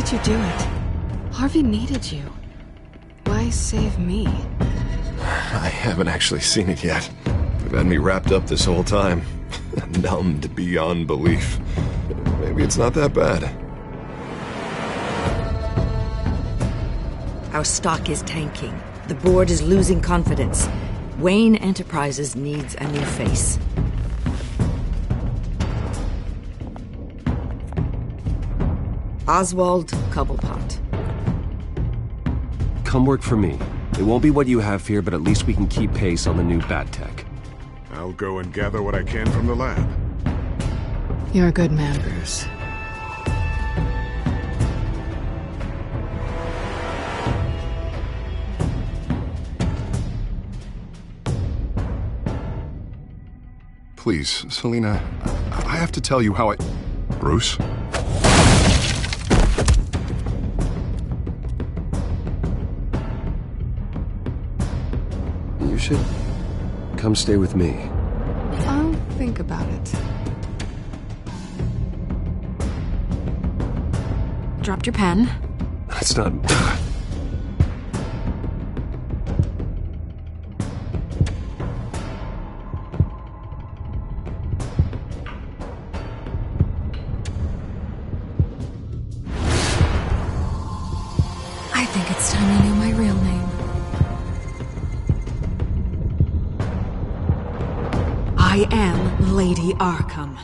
did you do it? Harvey needed you. Why save me? I haven't actually seen it yet. They've had me wrapped up this whole time. Numbed beyond belief. Maybe it's not that bad. Our stock is tanking. The board is losing confidence. Wayne Enterprises needs a new face. Oswald Cobblepot. Come work for me. It won't be what you have here, but at least we can keep pace on the new bat tech. I'll go and gather what I can from the lab. You're a good man, Bruce. Please, Selina, I have to tell you how I... Bruce? You should come stay with me. I'll think about it. Dropped your pen. That's not... I think it's time you knew my real name. I am Lady Arkham.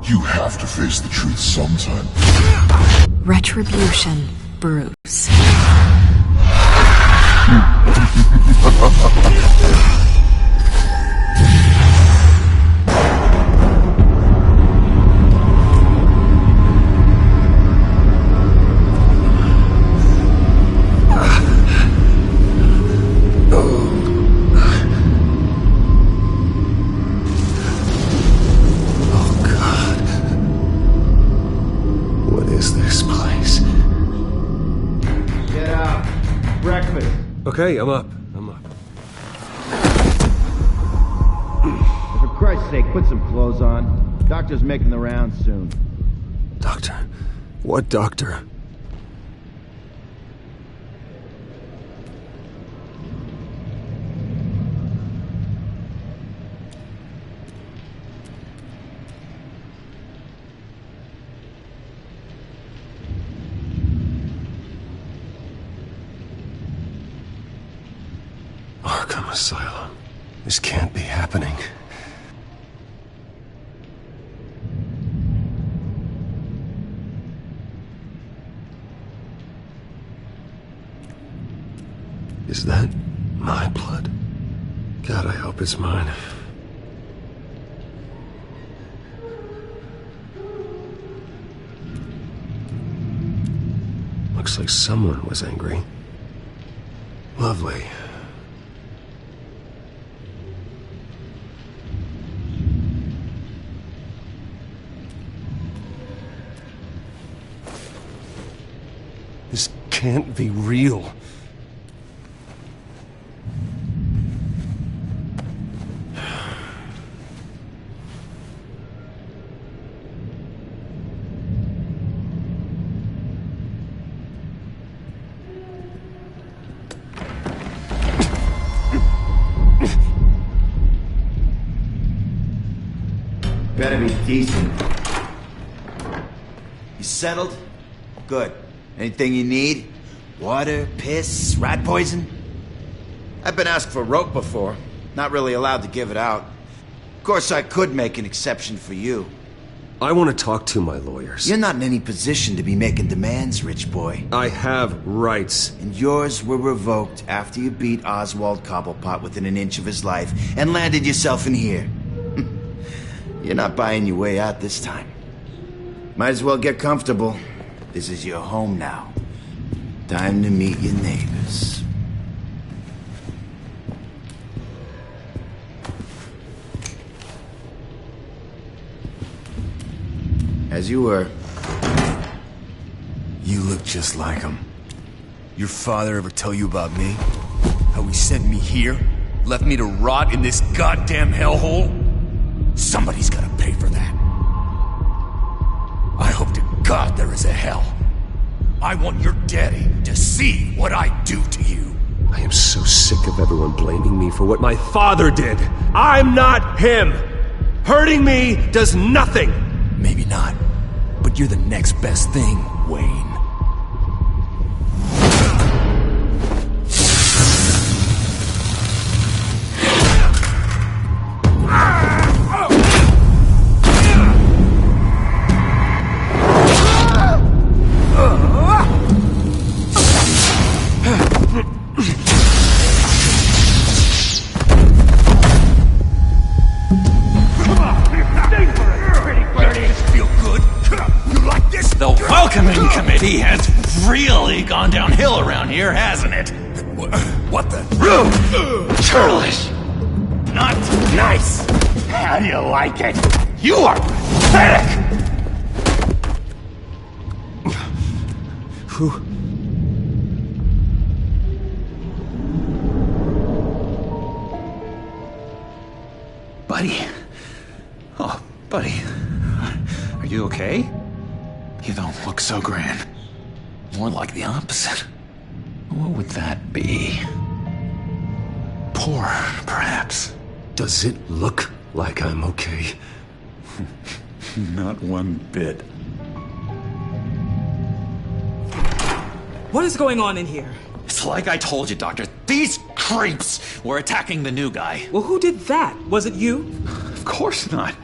You have to face the truth sometime. Retribution, Bruce. Okay, I'm up. For Christ's sake, put some clothes on. Doctor's making the rounds soon. Doctor? What doctor? Arkham Asylum. This can't be happening. Is that my blood? God, I hope it's mine. Looks like someone was angry. Lovely. This can't be real. Better be decent. You settled? Good. Anything you need? Water, piss, rat poison? I've been asked for rope before. Not really allowed to give it out. Of course, I could make an exception for you. I want to talk to my lawyers. You're not in any position to be making demands, rich boy. I have rights. And yours were revoked after you beat Oswald Cobblepot within an inch of his life and landed yourself in here. You're not buying your way out this time. Might as well get comfortable. This is your home now. Time to meet your neighbors. As you were. You look just like him. Your father ever tell you about me? How he sent me here? Left me to rot in this goddamn hellhole? Somebody's gotta pay for that. I hope to God there is a hell. I want your daddy to see what I do to you. I am so sick of everyone blaming me for what my father did. I'm not him. Hurting me does nothing. Maybe not, but you're the next best thing, Wayne. He has really gone downhill around here, hasn't it? What the? Churlish! Not nice! How do you like it? You are pathetic! Who? Buddy. Oh, buddy. Are you okay? You don't look so grand. More like the opposite. What would that be? Poor, perhaps. Does it look like I'm okay? Not one bit. What is going on in here? It's like I told you, Doctor. These creeps were attacking the new guy. Well, who did that? Was it you? Of course not.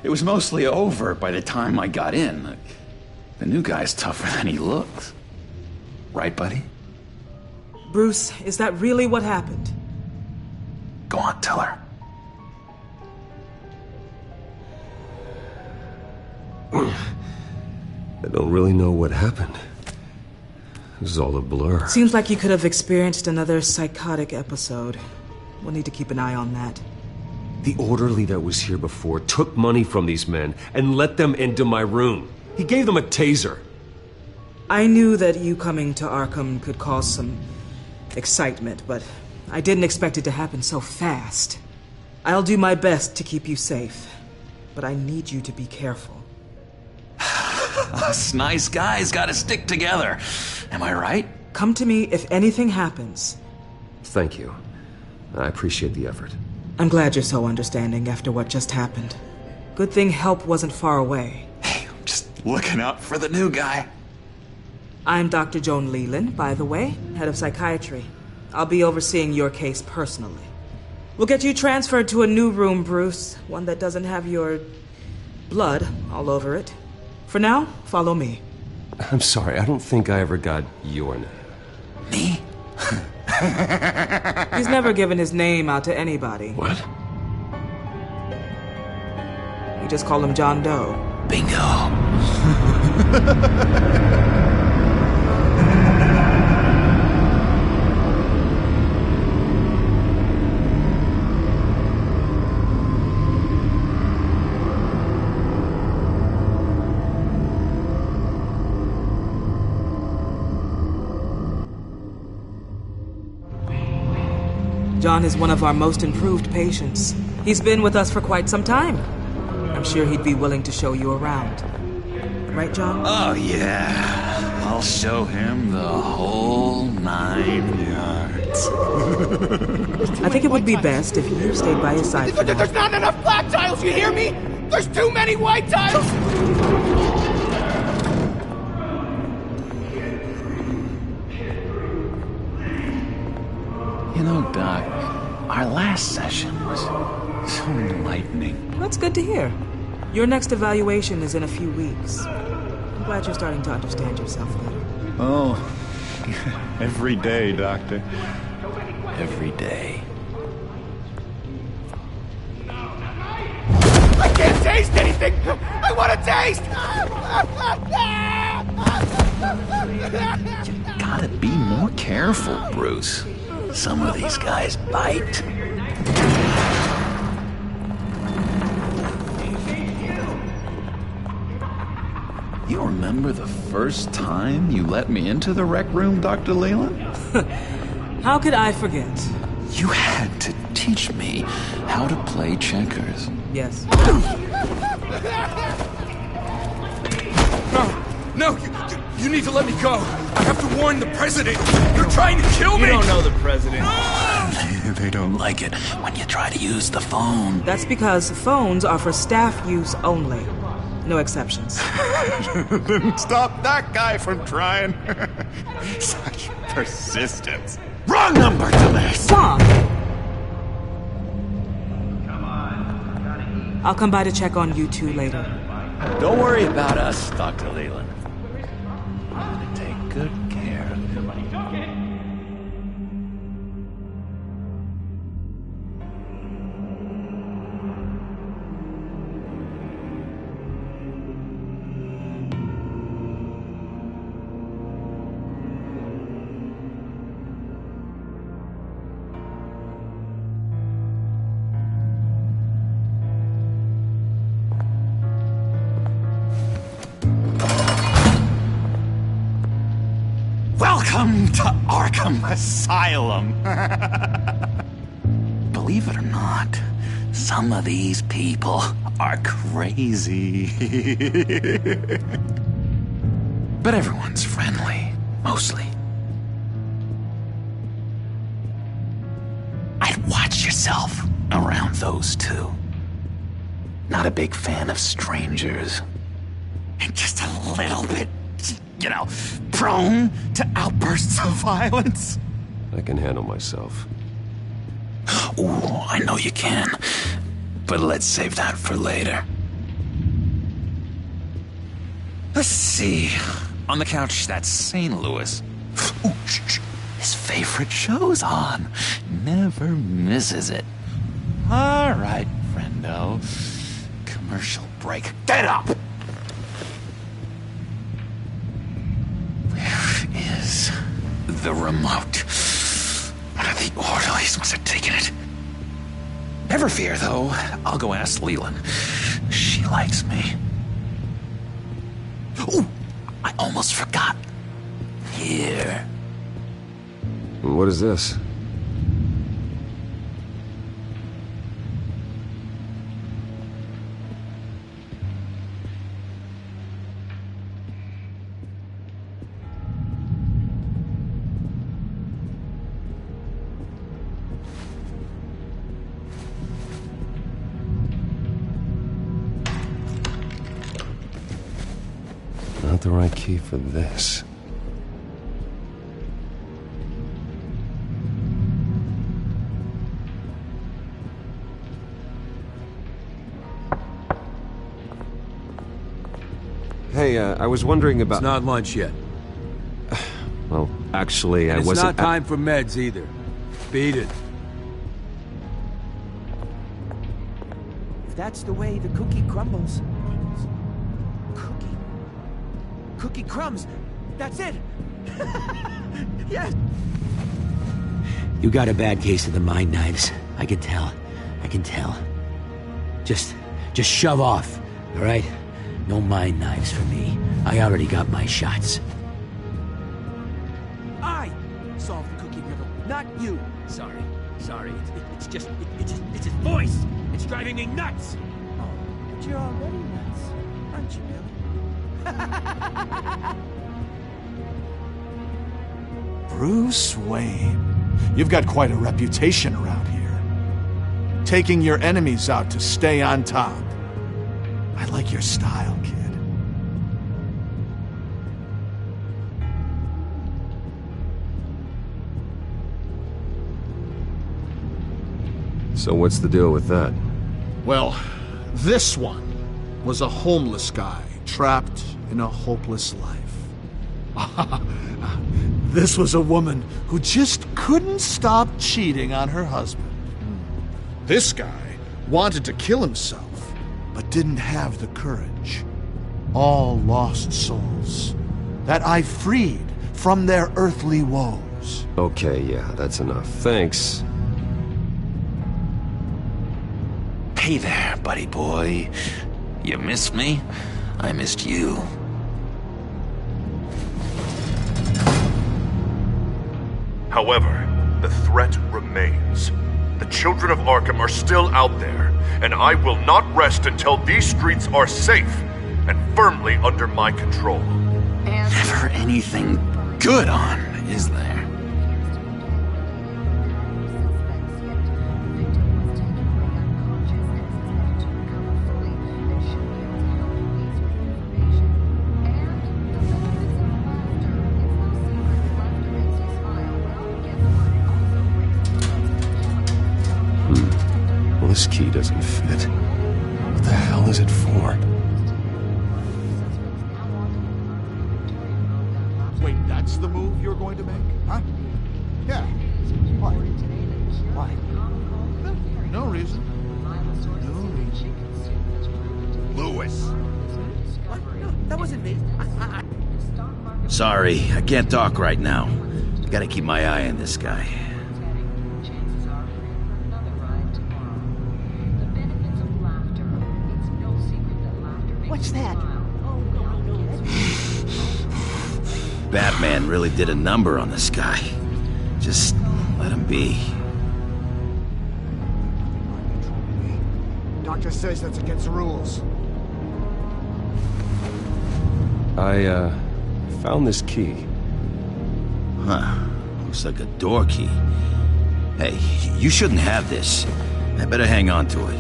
It was mostly over by the time I got in. The new guy's tougher than he looks. Right, buddy? Bruce, is that really what happened? Go on, tell her. I don't really know what happened. This is all a blur. Seems like you could have experienced another psychotic episode. We'll need to keep an eye on that. The orderly that was here before took money from these men and let them into my room. He gave them a taser. I knew that you coming to Arkham could cause some excitement, but I didn't expect it to happen so fast. I'll do my best to keep you safe, but I need you to be careful. Us nice guys gotta stick together. Am I right? Come to me if anything happens. Thank you. I appreciate the effort. I'm glad you're so understanding after what just happened. Good thing help wasn't far away. Hey, I'm just looking out for the new guy. I'm Dr. Joan Leland, by the way, head of psychiatry. I'll be overseeing your case personally. We'll get you transferred to a new room, Bruce. One that doesn't have your blood all over it. For now, follow me. I'm sorry, I don't think I ever got your name. Me? He's never given his name out to anybody. What? We just call him John Doe. Bingo. John is one of our most improved patients. He's been with us for quite some time. I'm sure he'd be willing to show you around. Right, John? Oh, yeah. I'll show him the whole 9 yards. I think it would be best if you stayed by his side. There's not enough black tiles, you hear me? There's too many white tiles! You know, Doc, our last session was so enlightening. That's good to hear. Your next evaluation is in a few weeks. I'm glad you're starting to understand yourself better. Oh, every day, Doctor. Every day. I can't taste anything! I want to taste! You gotta be more careful, Bruce. Some of these guys bite. You remember the first time you let me into the rec room, Dr. Leland? How could I forget? You had to teach me how to play checkers. Yes. No, you need to let me go. I have to warn the president. You're trying to kill me. You don't know the president. They don't like it when you try to use the phone. That's because phones are for staff use only. No exceptions. Then stop that guy from trying. Such persistence. Wrong number to this! Tom! I'll come by to check on you two later. Don't worry about us, Dr. Leland. I'm gonna take good care of you. Welcome to Arkham Asylum. Believe it or not, some of these people are crazy. But everyone's friendly, mostly. I'd watch yourself around those two. Not a big fan of strangers. And just a little bit, you know, prone to outbursts of violence. I can handle myself. Ooh, I know you can. But let's save that for later. Let's see. On the couch, that's St. Louis. Ooh, his favorite show's on. Never misses it. All right, friendo. Commercial break. Get up! Where is the remote? One of the orderlies must have taken it. Never fear, though. I'll go ask Leland. She likes me. Ooh, I almost forgot. Here. What is this? Not the right key for this. Hey, I was wondering about... It's not lunch yet. Well, actually, I It's wasn't... not time for meds either. Beat it. If that's the way the cookie crumbles. Cookie crumbs. That's it. Yes. You got a bad case of the mind knives. I can tell. I can tell. Just shove off, all right? No mind knives for me. I already got my shots. I solved the cookie riddle, not you. Sorry. It's just his voice. It's driving me nuts. Oh, but you're already nuts, aren't you, Billy? Bruce Wayne, you've got quite a reputation around here. Taking your enemies out to stay on top. I like your style, kid. So what's the deal with that? Well, this one was a homeless guy trapped in a hopeless life. This was a woman who just couldn't stop cheating on her husband. This guy wanted to kill himself, but didn't have the courage. All lost souls that I freed from their earthly woes. Okay, yeah, that's enough. Thanks. Hey there, buddy boy. You missed me? I missed you. However, the threat remains. The children of Arkham are still out there, and I will not rest until these streets are safe and firmly under my control. Never anything good on, is there? Well, this key doesn't fit. What the hell is it for? Wait, that's the move you're going to make? Huh? Yeah. Why? Why? No reason. No reason. Lewis. What? No, that wasn't me. Sorry, I can't talk right now. Gotta keep my eye on this guy. What's that? Batman really did a number on this guy. Just let him be. Doctor says that's against the rules. I, found this key. Huh. Looks like a door key. Hey, you shouldn't have this. I better hang on to it.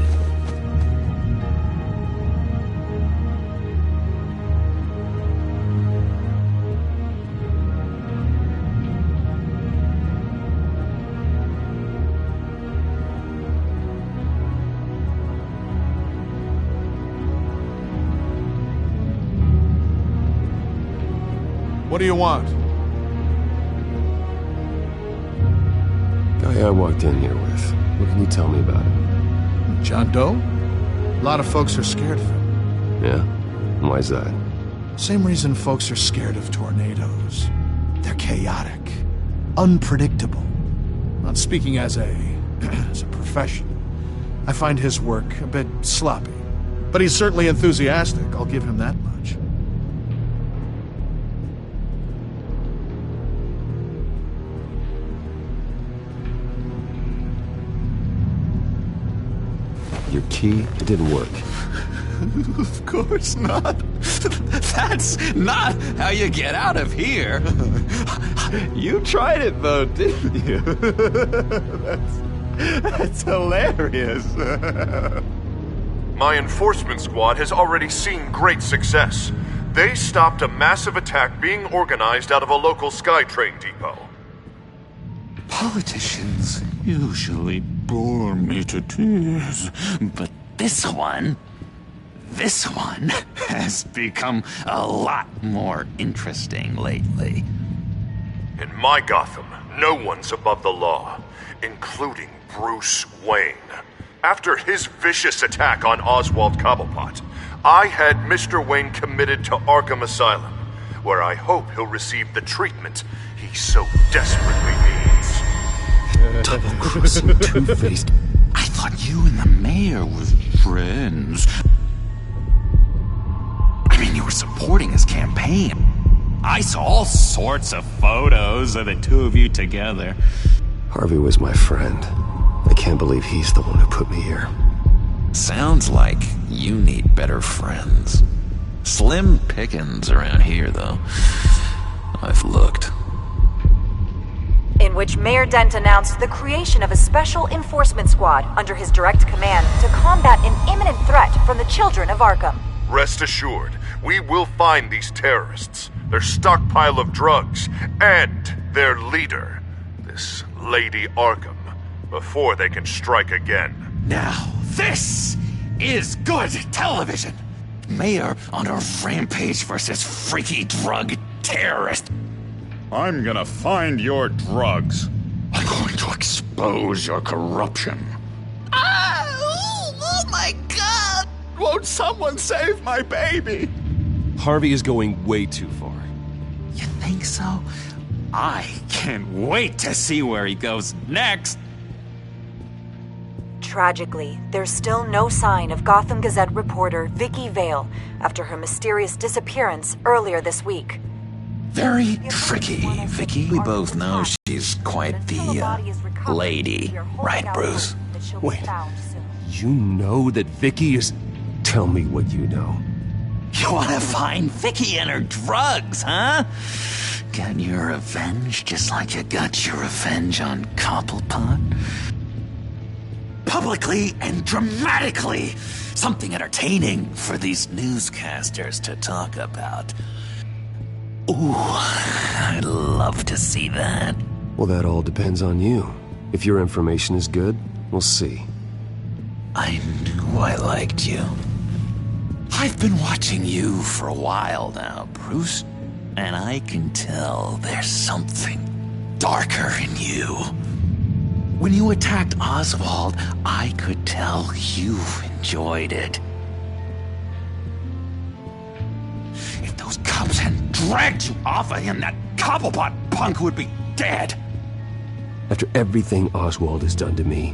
What do you want? Guy I walked in here with. What can you tell me about him? John Doe? A lot of folks are scared of him. Yeah? And why's that? Same reason folks are scared of tornadoes. They're chaotic, unpredictable. Not speaking as a profession. I find his work a bit sloppy. But he's certainly enthusiastic, I'll give him that much. Your key, it didn't work. Of course not. That's not how you get out of here. You tried it though, didn't you? That's hilarious. My enforcement squad has already seen great success. They stopped a massive attack being organized out of a local SkyTrain depot. Politicians usually bore me to tears, but this one has become a lot more interesting lately. In my Gotham, no one's above the law, including Bruce Wayne. After his vicious attack on Oswald Cobblepot, I had Mr. Wayne committed to Arkham Asylum, where I hope he'll receive the treatment he so desperately needs. Double-crossing, two-faced. I thought you and the mayor were friends. I mean, you were supporting his campaign. I saw all sorts of photos of the two of you together. Harvey was my friend. I can't believe he's the one who put me here. Sounds like you need better friends. Slim pickings around here, though. I've looked. In which Mayor Dent announced the creation of a special enforcement squad under his direct command to combat an imminent threat from the children of Arkham. Rest assured, we will find these terrorists, their stockpile of drugs, and their leader, this Lady Arkham, before they can strike again. Now, this is good television. Mayor on a rampage versus freaky drug terrorist. I'm gonna find your drugs. I'm going to expose your corruption. Oh my god! Won't someone save my baby? Harvey is going way too far. You think so? I can't wait to see where he goes next. Tragically, there's still no sign of Gotham Gazette reporter Vicky Vale after her mysterious disappearance earlier this week. Very tricky, Vicky. We both know she's quite the lady, right, Bruce? Wait, you know that Vicky is... Tell me what you know. You want to find Vicky and her drugs, huh? Get your revenge just like you got your revenge on Cobblepot? Publicly and dramatically! Something entertaining for these newscasters to talk about. Ooh, I'd love to see that. Well, that all depends on you. If your information is good, we'll see. I knew I liked you. I've been watching you for a while now, Bruce, and I can tell there's something darker in you. When you attacked Oswald, I could tell you enjoyed it. If those cops hadn't dragged you off of him, that Cobblepot punk would be dead. After everything Oswald has done to me,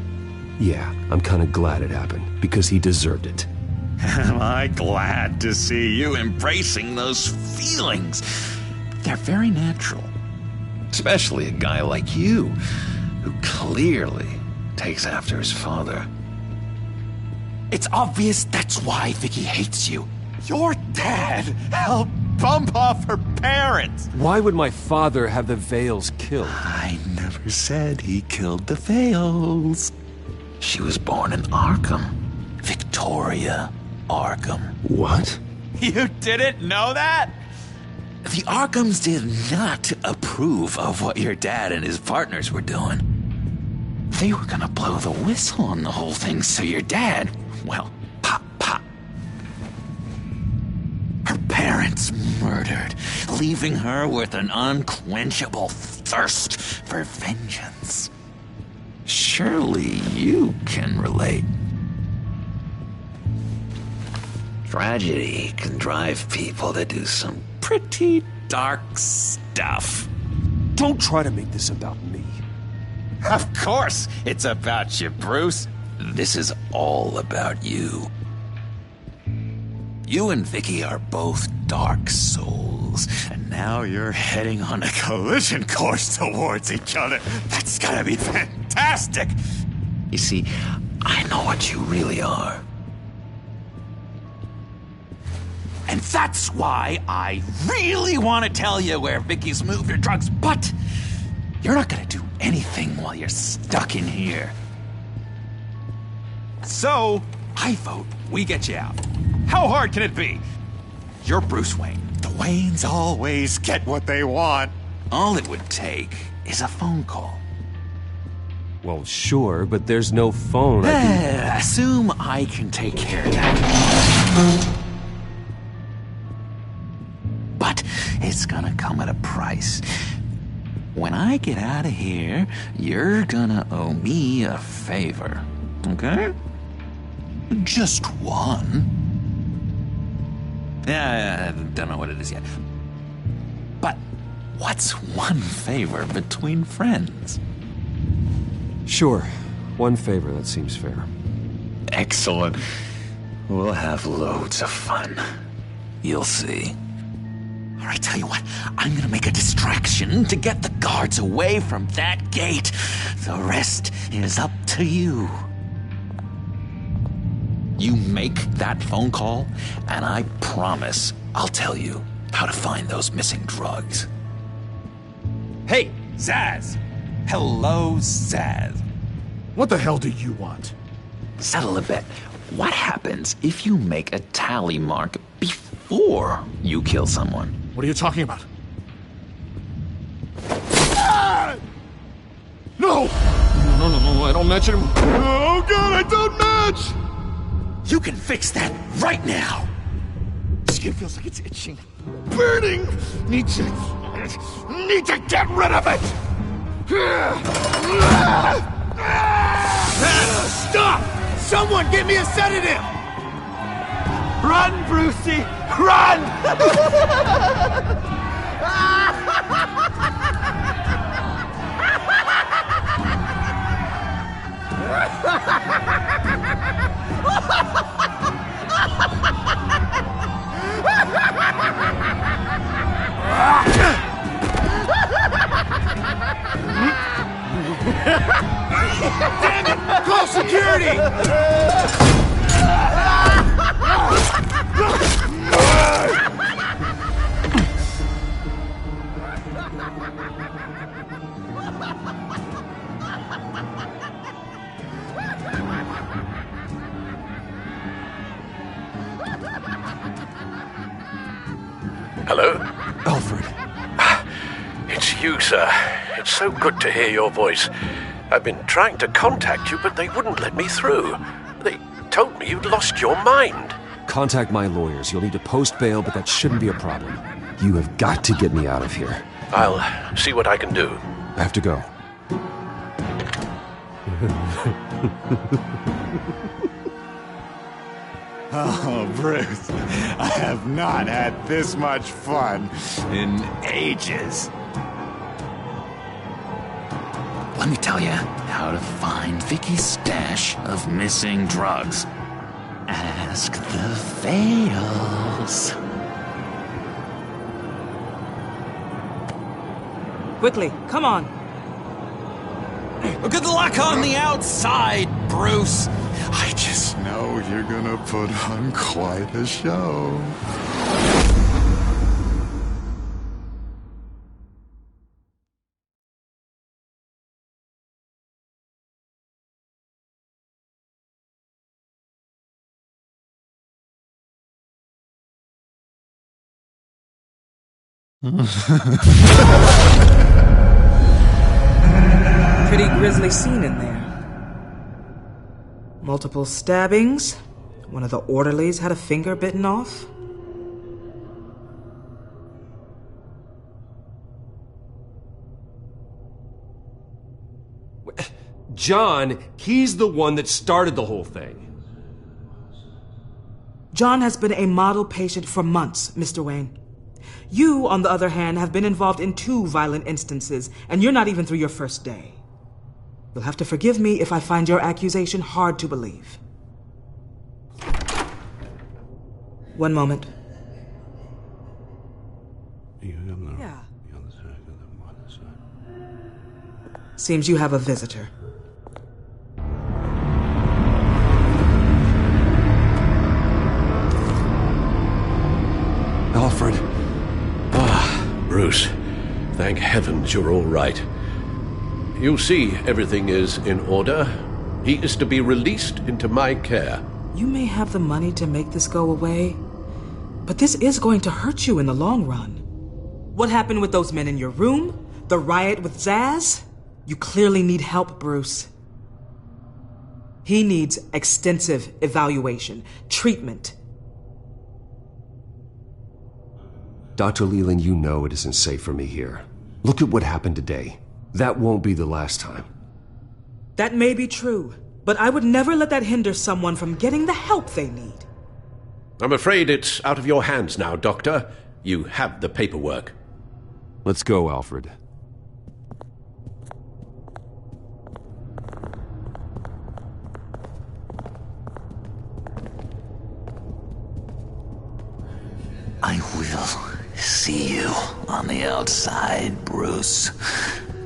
yeah, I'm kind of glad it happened, because he deserved it. Am I glad to see you embracing those feelings? They're very natural. Especially a guy like you, who clearly takes after his father. It's obvious that's why Vicky hates you. Your dad helped bump off her parents. Why would my father have the Vales killed? I never said he killed the Vales. She was born in Arkham. Victoria Arkham. What? You didn't know that? The Arkhams did not approve of what your dad and his partners were doing. They were gonna blow the whistle on the whole thing, so your dad, well, pop. Her parents murdered, leaving her with an unquenchable thirst for vengeance. Surely you can relate. Tragedy can drive people to do some pretty dark stuff. Don't try to make this about me. Of course it's about you, Bruce. This is all about you. You and Vicky are both dark souls, and now you're heading on a collision course towards each other. That's gonna be fantastic! You see, I know what you really are. And that's why I really want to tell you where Vicky's moved her drugs, but you're not gonna do anything while you're stuck in here. So, I vote we get you out. How hard can it be? You're Bruce Wayne. The Waynes always get what they want. All it would take is a phone call. Well, sure, but there's no phone. Assume I can take care of that. But it's gonna come at a price. When I get out of here, you're gonna owe me a favor, okay? Just one. Yeah, I don't know what it is yet. But what's one favor between friends? Sure. One favor, that seems fair. Excellent. We'll have loads of fun. You'll see. All right, tell you what, I'm gonna make a distraction to get the guards away from that gate. The rest is up to you. You make that phone call, and I promise I'll tell you how to find those missing drugs. Hey, Zaz! Hello, Zaz. What the hell do you want? Settle a bet. What happens if you make a tally mark before you kill someone? What are you talking about? Ah! No! No, I don't match anymore. Oh god, I don't match! You can fix that right now! Skin feels like it's itching. Burning! Need to get rid of it! Stop! Someone get me a sedative! Run, Brucey! Run! Damn it! Call security! Hello? Alfred. It's you, sir. It's so good to hear your voice. I've been trying to contact you, but they wouldn't let me through. They told me you'd lost your mind. Contact my lawyers. You'll need to post bail, but that shouldn't be a problem. You have got to get me out of here. I'll see what I can do. I have to go. Oh, Bruce, I have not had this much fun in ages. Let me tell you how to find Vicky's stash of missing drugs. Ask the Fails. Quickly, come on. Good luck on the outside, Bruce. I just know you're gonna put on quite a show. Pretty grisly scene in there. Multiple stabbings. One of the orderlies had a finger bitten off. John, he's the one that started the whole thing. John has been a model patient for months, Mr. Wayne. You, on the other hand, have been involved in 2 violent instances, and you're not even through your first day. You'll have to forgive me if I find your accusation hard to believe. One moment. Yeah. Seems you have a visitor. Alfred. Bruce, thank heavens you're all right. You see, everything is in order. He is to be released into my care. You may have the money to make this go away, but this is going to hurt you in the long run. What happened with those men in your room? The riot with Zaz? You clearly need help, Bruce. He needs extensive evaluation, treatment. Dr. Leland, you know it isn't safe for me here. Look at what happened today. That won't be the last time. That may be true, but I would never let that hinder someone from getting the help they need. I'm afraid it's out of your hands now, Doctor. You have the paperwork. Let's go, Alfred. I will see you on the outside, Bruce.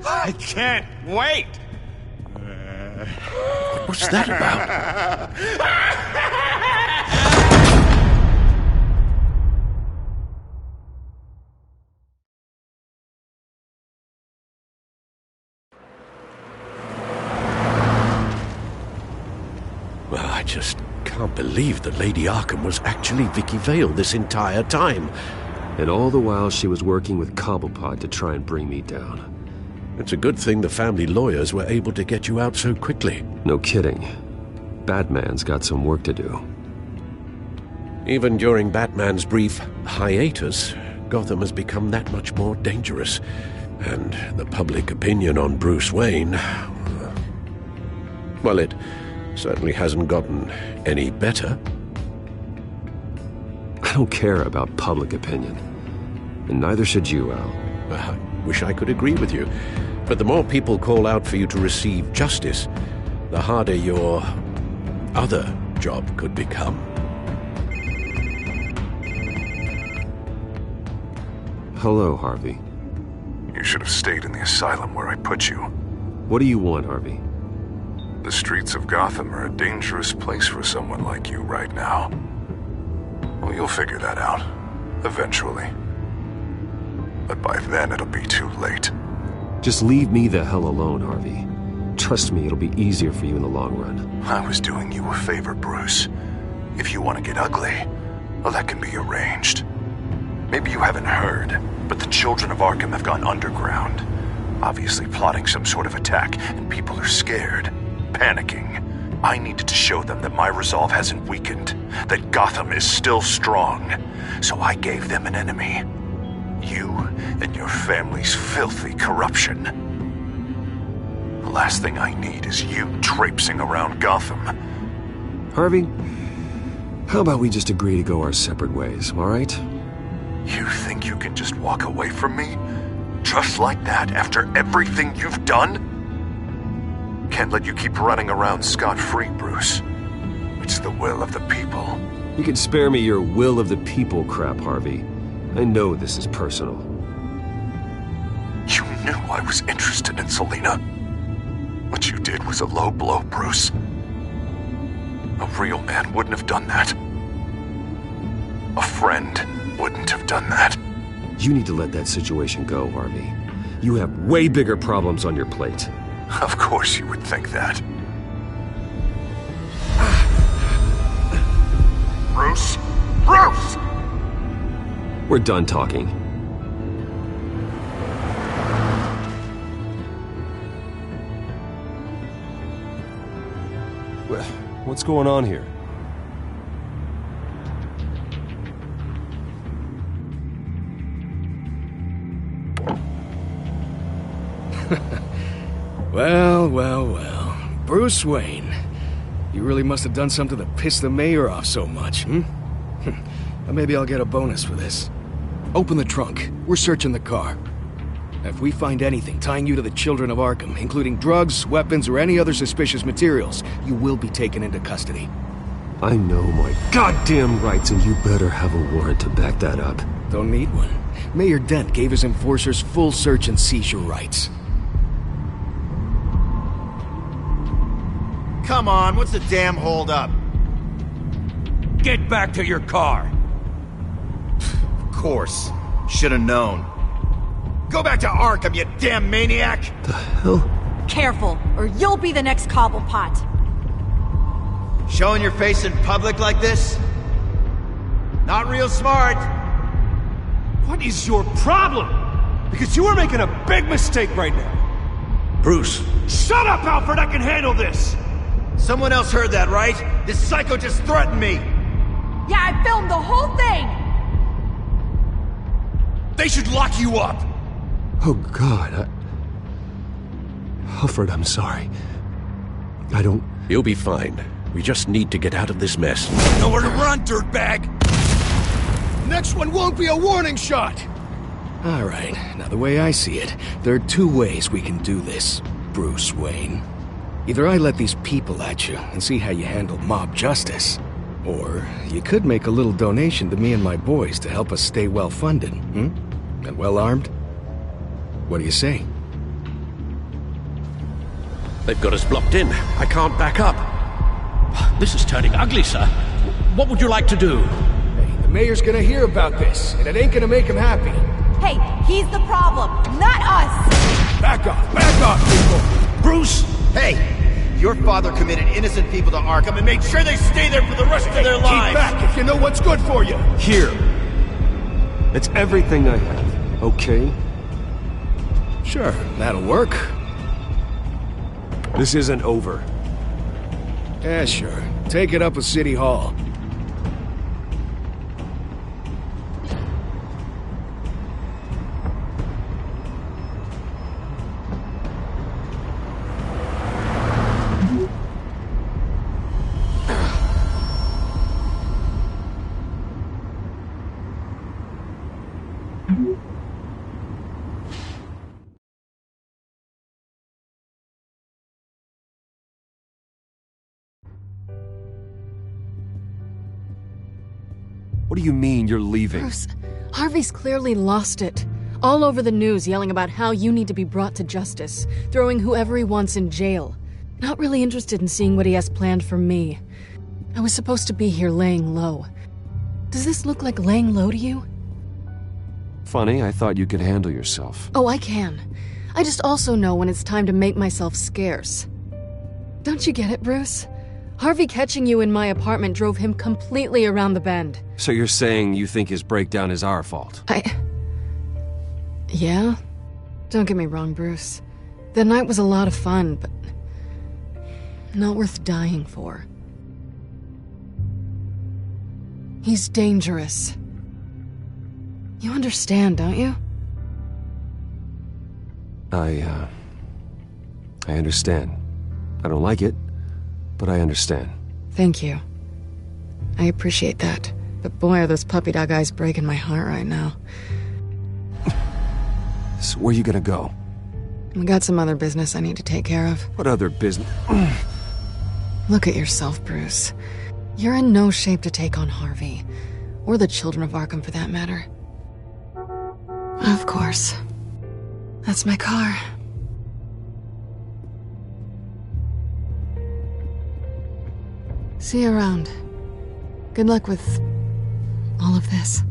I can't wait! What's that about? Well, I just can't believe that Lady Arkham was actually Vicky Vale this entire time. And all the while she was working with Cobblepot to try and bring me down. It's a good thing the family lawyers were able to get you out so quickly. No kidding. Batman's got some work to do. Even during Batman's brief hiatus, Gotham has become that much more dangerous. And the public opinion on Bruce Wayne... well, it certainly hasn't gotten any better. don't care about public opinion. And neither should you, Al. I wish I could agree with you. But the more people call out for you to receive justice, the harder your other job could become. Hello, Harvey. You should have stayed in the asylum where I put you. What do you want, Harvey? The streets of Gotham are a dangerous place for someone like you right now. Well, you'll figure that out. Eventually. But by then, it'll be too late. Just leave me the hell alone, Harvey. Trust me, it'll be easier for you in the long run. I was doing you a favor, Bruce. If you want to get ugly, well, that can be arranged. Maybe you haven't heard, but the children of Arkham have gone underground. Obviously plotting some sort of attack, and people are scared, panicking. I needed to show them that my resolve hasn't weakened, that Gotham is still strong. So I gave them an enemy. You and your family's filthy corruption. The last thing I need is you traipsing around Gotham. Harvey, how about we just agree to go our separate ways, all right? You think you can just walk away from me? Just like that, after everything you've done? Can't let you keep running around scot-free, Bruce. It's the will of the people. You can spare me your will of the people crap, Harvey. I know this is personal. You knew I was interested in Selina. What you did was a low blow, Bruce. A real man wouldn't have done that. A friend wouldn't have done that. You need to let that situation go, Harvey. You have way bigger problems on your plate. Of course you would think that. Bruce? Bruce! We're done talking. What's going on here? Well. Bruce Wayne. You really must have done something to piss the mayor off so much, hmm? Maybe I'll get a bonus for this. Open the trunk. We're searching the car. If we find anything tying you to the children of Arkham, including drugs, weapons, or any other suspicious materials, you will be taken into custody. I know my goddamn rights, and you better have a warrant to back that up. Don't need one. Mayor Dent gave his enforcers full search and seizure rights. Come on, what's the damn holdup? Get back to your car! Of course. Should've known. Go back to Arkham, you damn maniac! The hell? Careful, or you'll be the next Cobblepot. Showing your face in public like this? Not real smart. What is your problem? Because you are making a big mistake right now. Bruce. Shut up, Alfred! I can handle this! Someone else heard that, right? This psycho just threatened me! Yeah, I filmed the whole thing! They should lock you up! Oh, God, Alfred, I'm sorry. I don't... You'll be fine. We just need to get out of this mess. Nowhere to run, dirtbag! Next one won't be a warning shot! Alright, now the way I see it, there are two ways we can do this, Bruce Wayne. Either I let these people at you and see how you handle mob justice, or you could make a little donation to me and my boys to help us stay well-funded, and well-armed. What do you say? They've got us blocked in. I can't back up. This is turning ugly, sir. What would you like to do? Hey, the mayor's gonna hear about this, and it ain't gonna make him happy. Hey, he's the problem, not us! Back off, people! Bruce! Hey! Your father committed innocent people to Arkham and made sure they stay there for the rest of their lives! Keep back if you know what's good for you! Here. It's everything I have, okay? Sure, that'll work. This isn't over. Yeah, sure. Take it up with City Hall. What do you mean you're leaving? Bruce, Harvey's clearly lost it. All over the news yelling about how you need to be brought to justice, throwing whoever he wants in jail. Not really interested in seeing what he has planned for me. I was supposed to be here laying low. Does this look like laying low to you? Funny, I thought you could handle yourself. Oh, I can. I just also know when it's time to make myself scarce. Don't you get it, Bruce? Harvey catching you in my apartment drove him completely around the bend. So you're saying you think his breakdown is our fault? Yeah? Don't get me wrong, Bruce. The night was a lot of fun, but not worth dying for. He's dangerous. You understand, don't you? I understand. I don't like it, but I understand. Thank you. I appreciate that. But boy, are those puppy dog eyes breaking my heart right now. So where are you gonna go? I got some other business I need to take care of. What other business? Look at yourself, Bruce. You're in no shape to take on Harvey. Or the children of Arkham, for that matter. Of course. That's my car. See you around. Good luck with all of this.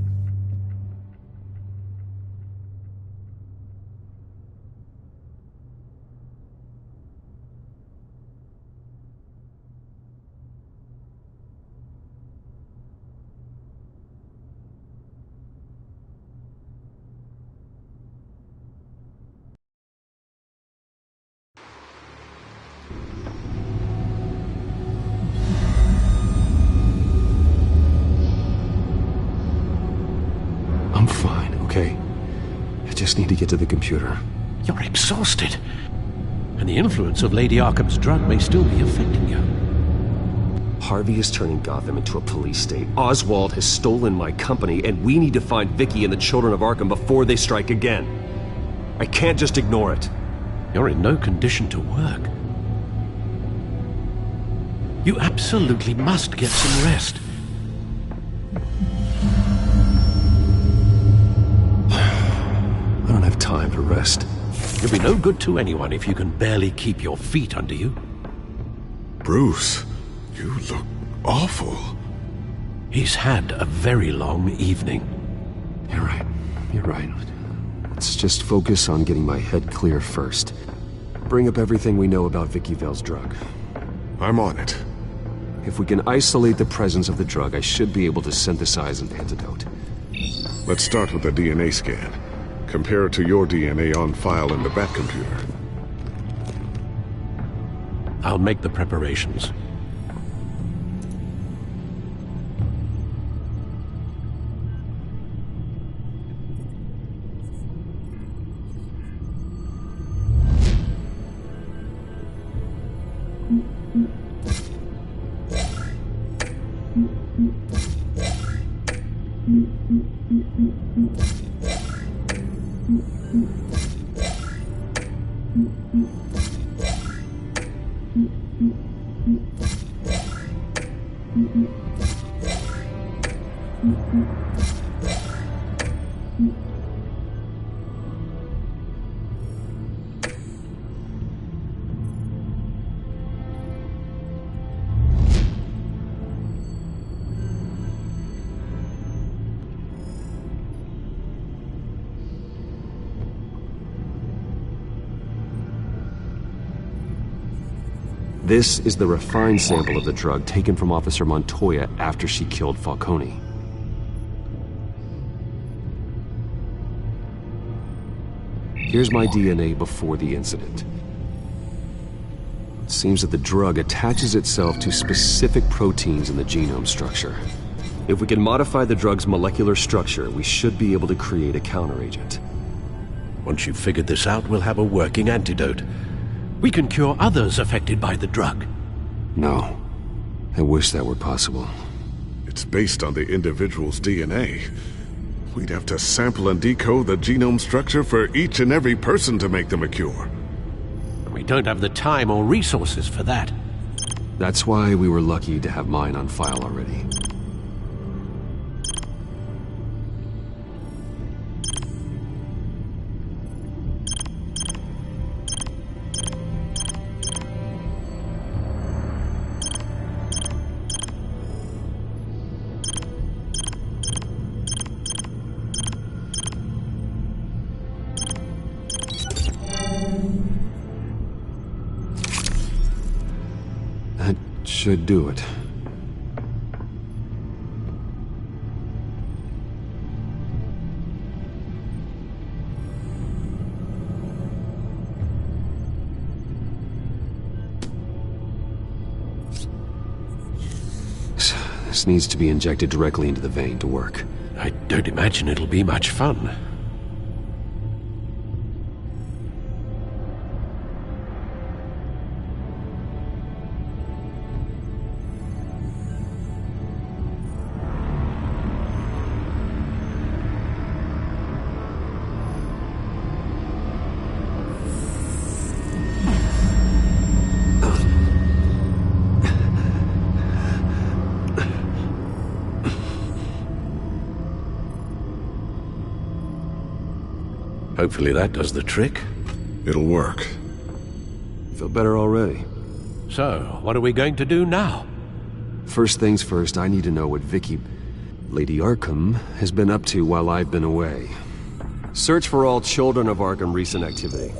I'm fine, okay? I just need to get to the computer. You're exhausted. And the influence of Lady Arkham's drug may still be affecting you. Harvey is turning Gotham into a police state. Oswald has stolen my company, and we need to find Vicky and the children of Arkham before they strike again. I can't just ignore it. You're in no condition to work. You absolutely must get some rest. I don't have time to rest. You'll be no good to anyone if you can barely keep your feet under you. Bruce, you look awful. He's had a very long evening. You're right. You're right. Let's just focus on getting my head clear first. Bring up everything we know about Vicky Vale's drug. I'm on it. If we can isolate the presence of the drug, I should be able to synthesize an antidote. Let's start with a DNA scan. Compare it to your DNA on file in the Batcomputer. I'll make the preparations. This is the refined sample of the drug taken from Officer Montoya after she killed Falcone. Here's my DNA before the incident. It seems that the drug attaches itself to specific proteins in the genome structure. If we can modify the drug's molecular structure, we should be able to create a counteragent. Once you've figured this out, we'll have a working antidote. We can cure others affected by the drug. No. I wish that were possible. It's based on the individual's DNA. We'd have to sample and decode the genome structure for each and every person to make them a cure. We don't have the time or resources for that. That's why we were lucky to have mine on file already. Should do it. This needs to be injected directly into the vein to work. I don't imagine it'll be much fun. Hopefully that does the trick. It'll work. Feel better already. So, what are we going to do now? First things first, I need to know what Lady Arkham, has been up to while I've been away. Search for all children of Arkham recent activity.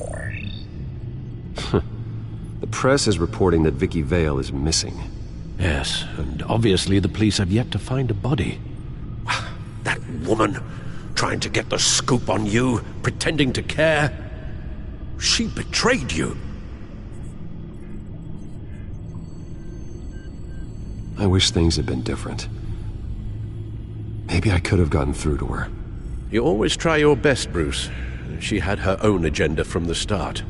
The press is reporting that Vicky Vale is missing. Yes, and obviously the police have yet to find a body. That woman, trying to get the scoop on you, pretending to care. She betrayed you. I wish things had been different. Maybe I could have gotten through to her. You always try your best, Bruce. She had her own agenda from the start.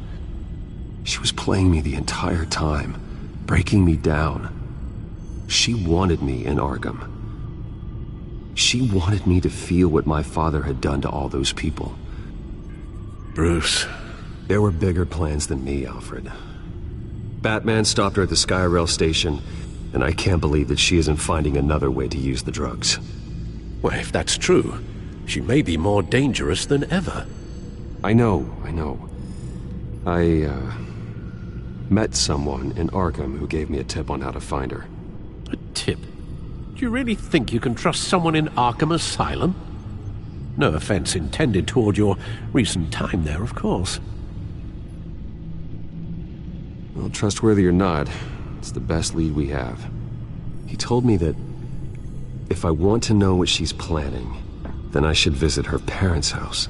She was playing me the entire time, breaking me down. She wanted me in Arkham. She wanted me to feel what my father had done to all those people. Bruce. There were bigger plans than me, Alfred. Batman stopped her at the Skyrail station, and I can't believe that she isn't finding another way to use the drugs. Well, if that's true, she may be more dangerous than ever. I know. I met someone in Arkham who gave me a tip on how to find her. A tip? Do you really think you can trust someone in Arkham Asylum? No offense intended toward your recent time there, of course. Well, trustworthy or not, it's the best lead we have. He told me that if I want to know what she's planning, then I should visit her parents' house.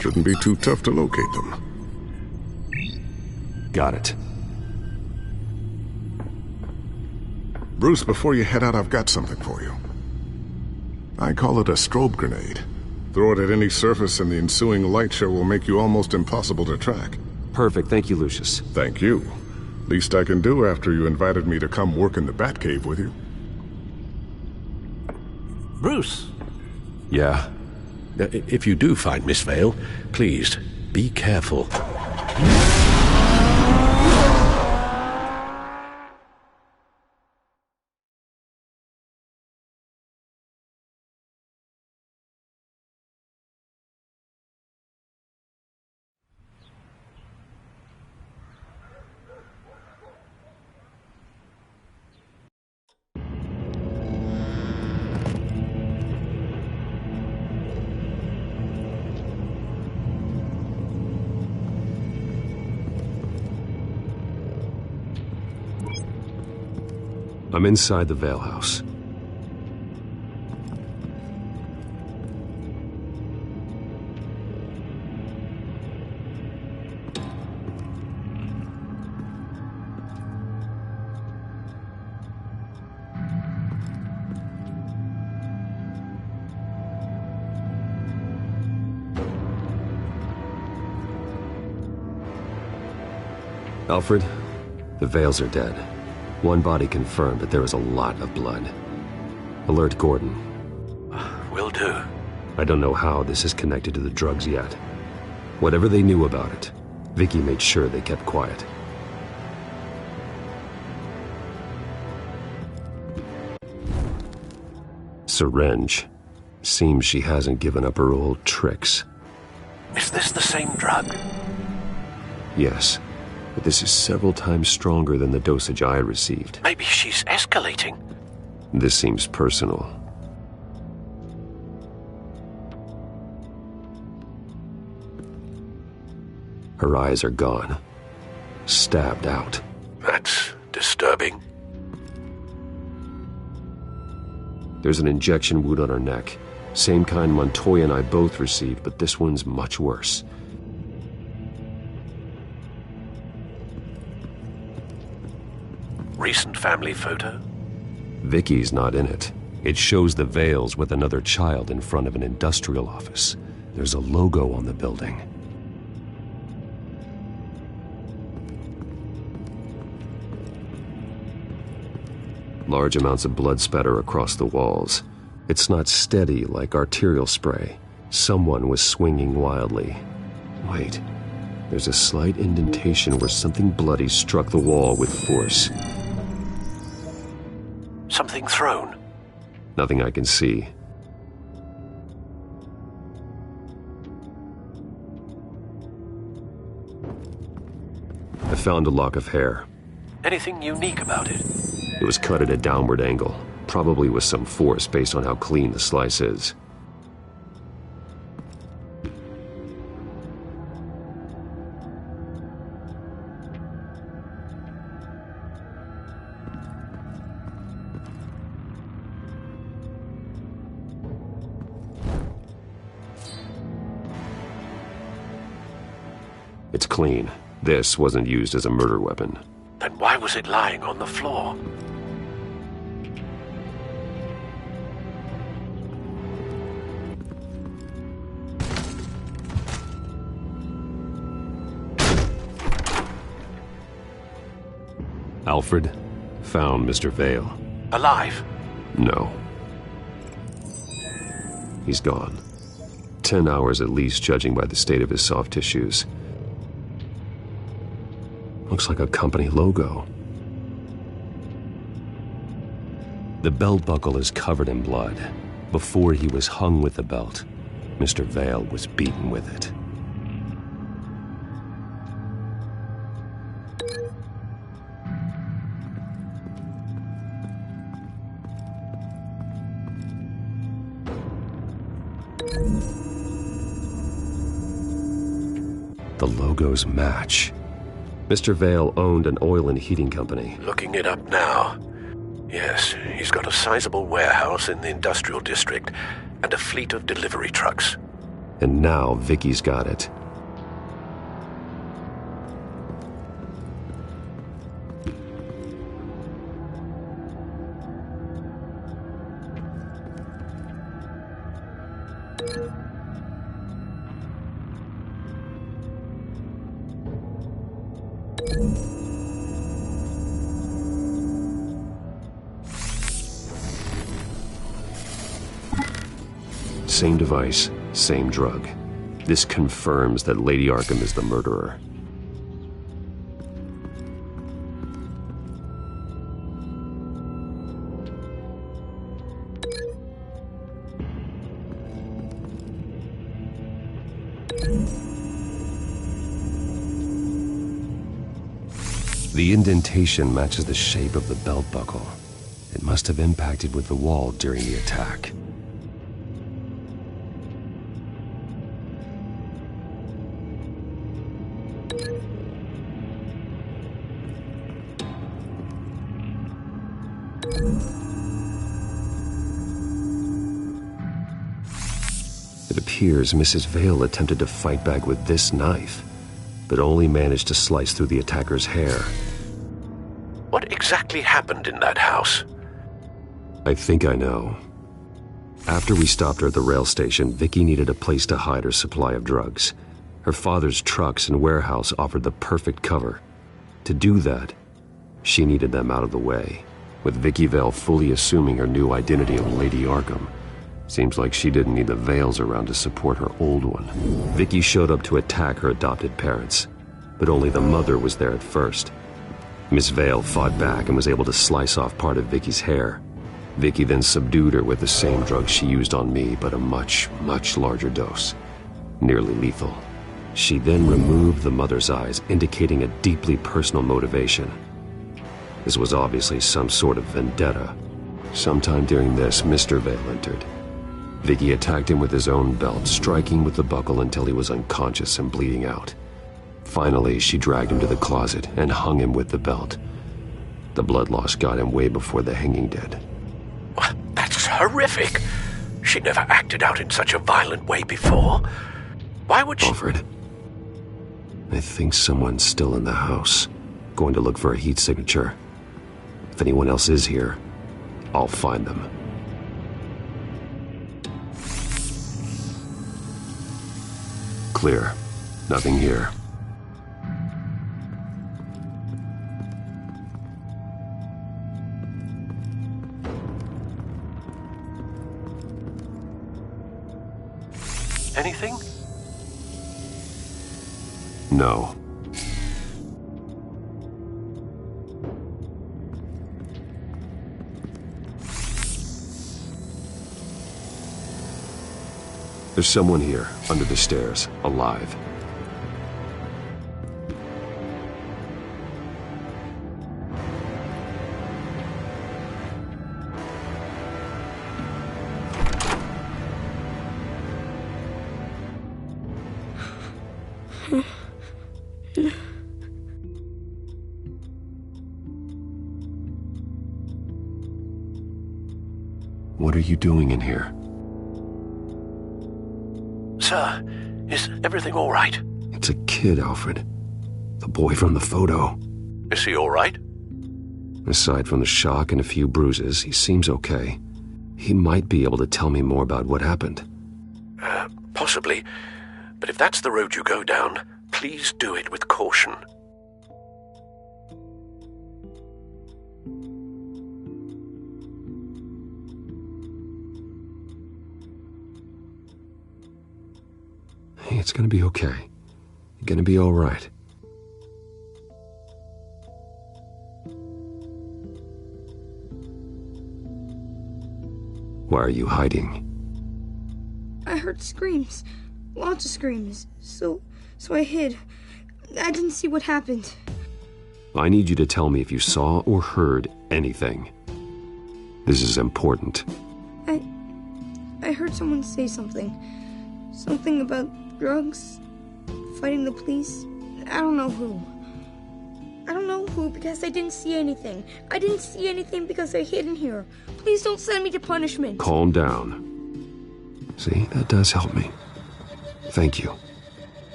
Shouldn't be too tough to locate them. Got it. Bruce, before you head out, I've got something for you. I call it a strobe grenade. Throw it at any surface and the ensuing light show will make you almost impossible to track. Perfect, thank you, Lucius. Thank you. Least I can do after you invited me to come work in the Batcave with you. Bruce! Yeah? If you do find Miss Vale, please, be careful. I'm inside the Vale House. Alfred, the Vales are dead. One body confirmed, but there is a lot of blood. Alert Gordon. Will do. I don't know how this is connected to the drugs yet. Whatever they knew about it, Vicky made sure they kept quiet. Syringe. Seems she hasn't given up her old tricks. Is this the same drug? Yes. But this is several times stronger than the dosage I received. Maybe she's escalating. This seems personal. Her eyes are gone. Stabbed out. That's disturbing. There's an injection wound on her neck. Same kind Montoya and I both received, but this one's much worse. Recent family photo? Vicky's not in it. It shows the Vales with another child in front of an industrial office. There's a logo on the building. Large amounts of blood spatter across the walls. It's not steady like arterial spray. Someone was swinging wildly. Wait, there's a slight indentation where something bloody struck the wall with force. Something thrown? Nothing I can see. I found a lock of hair. Anything unique about it? It was cut at a downward angle, probably with some force based on how clean the slice is. It's clean. This wasn't used as a murder weapon. Then why was it lying on the floor? Alfred found Mr. Vale. Alive? No. He's gone. 10 hours at least, judging by the state of his soft tissues. Looks like a company logo. The belt buckle is covered in blood. Before he was hung with the belt, Mr. Vale was beaten with it. The logos match. Mr. Vale owned an oil and heating company. Looking it up now. Yes, he's got a sizable warehouse in the industrial district and a fleet of delivery trucks. And now Vicky's got it. Same device, same drug. This confirms that Lady Arkham is the murderer. The indentation matches the shape of the belt buckle. It must have impacted with the wall during the attack. It appears Mrs. Vale attempted to fight back with this knife, but only managed to slice through the attacker's hair. What exactly happened in that house? I think I know. After we stopped her at the rail station, Vicky needed a place to hide her supply of drugs. Her father's trucks and warehouse offered the perfect cover. To do that, she needed them out of the way, with Vicky Vale fully assuming her new identity of Lady Arkham. Seems like she didn't need the Vales around to support her old one. Vicky showed up to attack her adopted parents, but only the mother was there at first. Miss Vale fought back and was able to slice off part of Vicky's hair. Vicky then subdued her with the same drug she used on me, but a much, much larger dose. Nearly lethal. She then removed the mother's eyes, indicating a deeply personal motivation. This was obviously some sort of vendetta. Sometime during this, Mr. Vale entered. Vicky attacked him with his own belt, striking with the buckle until he was unconscious and bleeding out. Finally, she dragged him to the closet and hung him with the belt. The blood loss got him way before the hanging did. That's horrific. She never acted out in such a violent way before. Why would she... Alfred, I think someone's still in the house. Going to look for a heat signature. If anyone else is here, I'll find them. Clear. Nothing here. Anything? No. There's someone here, under the stairs, alive. What are you doing in here? Sir, is everything all right? It's a kid, Alfred. The boy from the photo. Is he all right? Aside from the shock and a few bruises, he seems okay. He might be able to tell me more about what happened. Possibly. But if that's the road you go down, please do it with caution. Hey, it's gonna be okay. You're gonna be all right. Why are you hiding? I heard screams. Lots of screams. So I hid. I didn't see what happened. I need you to tell me if you saw or heard anything. This is important. I heard someone say something. Something about drugs, fighting the police. I don't know who. I don't know who because I didn't see anything. I didn't see anything because I hid in here. Please don't send me to punishment. Calm down. See, that does help me. Thank you.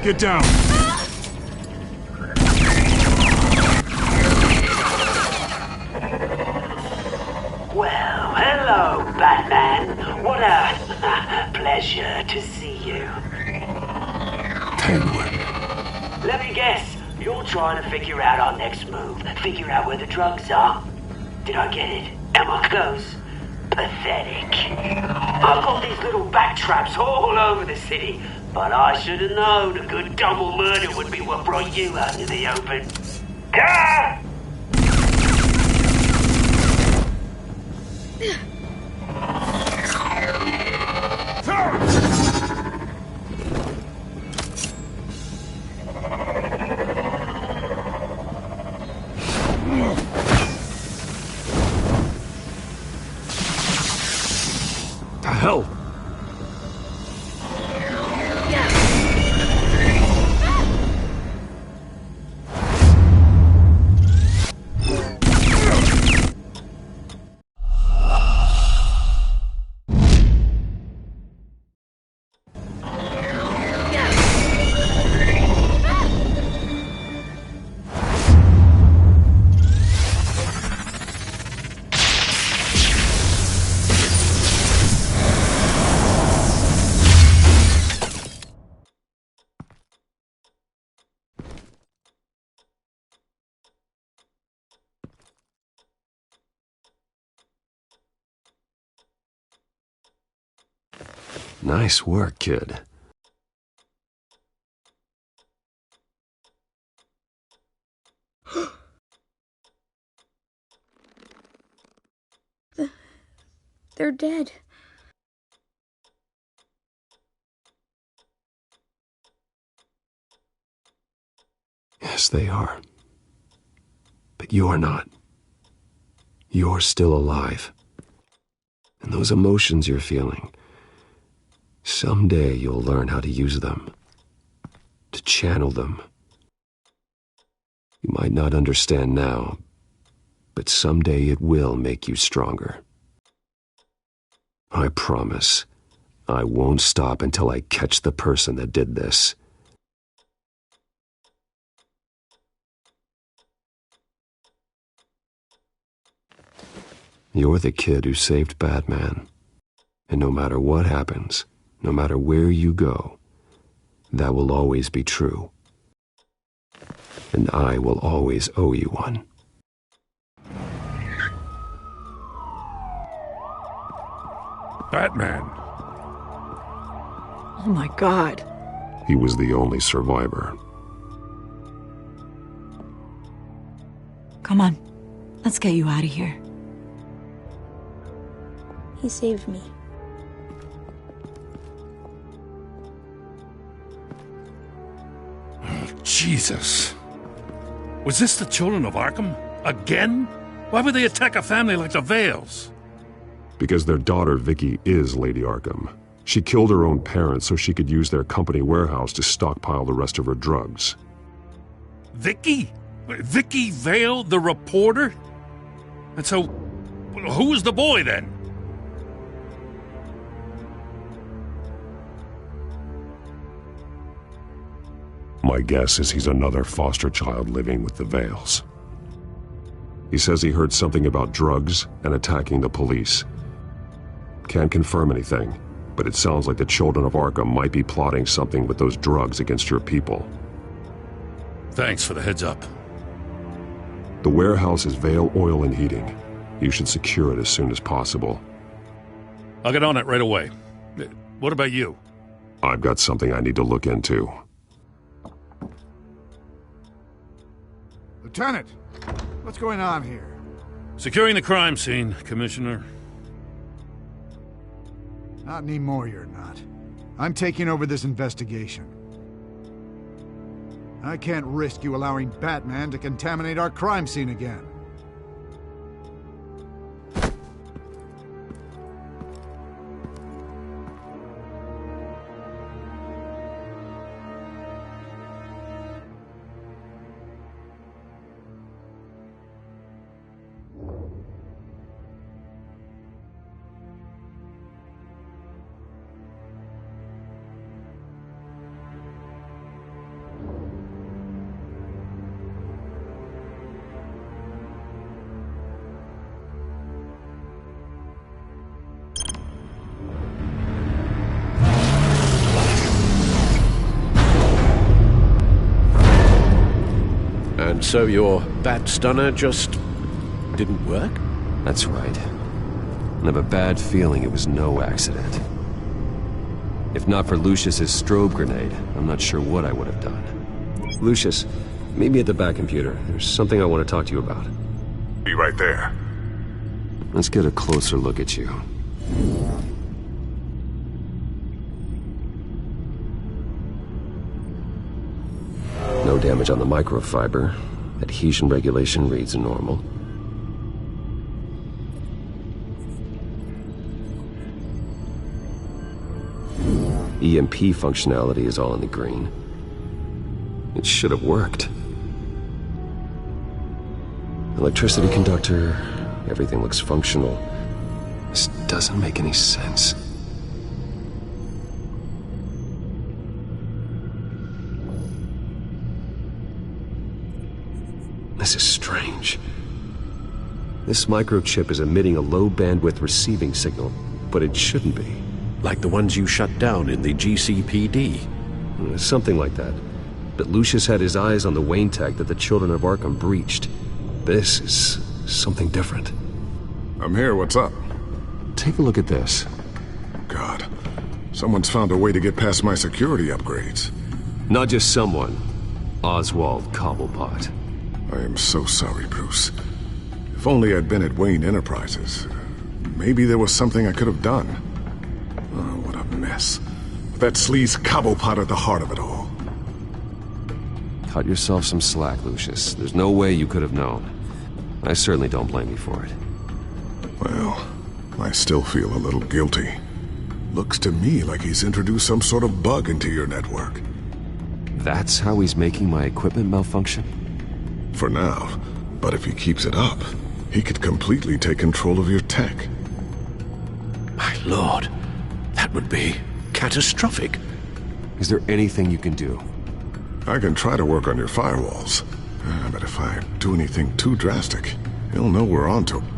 Get down. Well, hello, Batman. What a pleasure to see you. Penguin. Let me guess. You're trying to figure out our next move. Figure out where the drugs are. Did I get it? Am I close? Pathetic. I've got these little bat traps all over the city, but I should have known a good double murder would be what brought you out into the open. Ah! The hell? Nice work, kid. They're dead. Yes, they are. But you're not. You're still alive. And those emotions you're feeling, someday you'll learn how to use them. channel them. You might not understand now, but someday it will make you stronger. I promise, I won't stop until I catch the person that did this. You're the kid who saved Batman. And no matter what happens, no matter where you go, that will always be true. And I will always owe you one. Batman. Oh my God. He was the only survivor. Come on. Let's get you out of here. He saved me. Jesus. Was this the children of Arkham? Again? Why would they attack a family like the Vales? Because their daughter, Vicky, is Lady Arkham. She killed her own parents so she could use their company warehouse to stockpile the rest of her drugs. Vicky? Vicky Vale, the reporter? And so, who was the boy then? My guess is he's another foster child living with the Vales. He says he heard something about drugs and attacking the police. Can't confirm anything, but it sounds like the children of Arkham might be plotting something with those drugs against your people. Thanks for the heads up. The warehouse is Vale Oil and Heating. You should secure it as soon as possible. I'll get on it right away. What about you? I've got something I need to look into. Lieutenant, what's going on here? Securing the crime scene, Commissioner. Not anymore, you're not. I'm taking over this investigation. I can't risk you allowing Batman to contaminate our crime scene again. And so your bat stunner just didn't work? That's right. I have a bad feeling it was no accident. If not for Lucius's strobe grenade, I'm not sure what I would have done. Lucius, meet me at the back computer. There's something I want to talk to you about. Be right there. Let's get a closer look at you. No damage on the microfiber. Adhesion regulation reads normal. EMP functionality is all in the green. It should have worked. Electricity conductor, everything looks functional. This doesn't make any sense. This is strange. This microchip is emitting a low-bandwidth receiving signal, but it shouldn't be. Like the ones you shut down in the GCPD? Something like that. But Lucius had his eyes on the Wayne tech that the children of Arkham breached. This is something different. I'm here, what's up? Take a look at this. God, someone's found a way to get past my security upgrades. Not just someone. Oswald Cobblepot. I am so sorry, Bruce. If only I'd been at Wayne Enterprises. Maybe there was something I could have done. Oh, what a mess. That sleaze Cobblepot at the heart of it all. Cut yourself some slack, Lucius. There's no way you could have known. I certainly don't blame you for it. Well, I still feel a little guilty. Looks to me like he's introduced some sort of bug into your network. That's how he's making my equipment malfunction? For now. But if he keeps it up, he could completely take control of your tech. My lord, that would be catastrophic. Is there anything you can do? I can try to work on your firewalls. But if I do anything too drastic, he'll know we're onto him.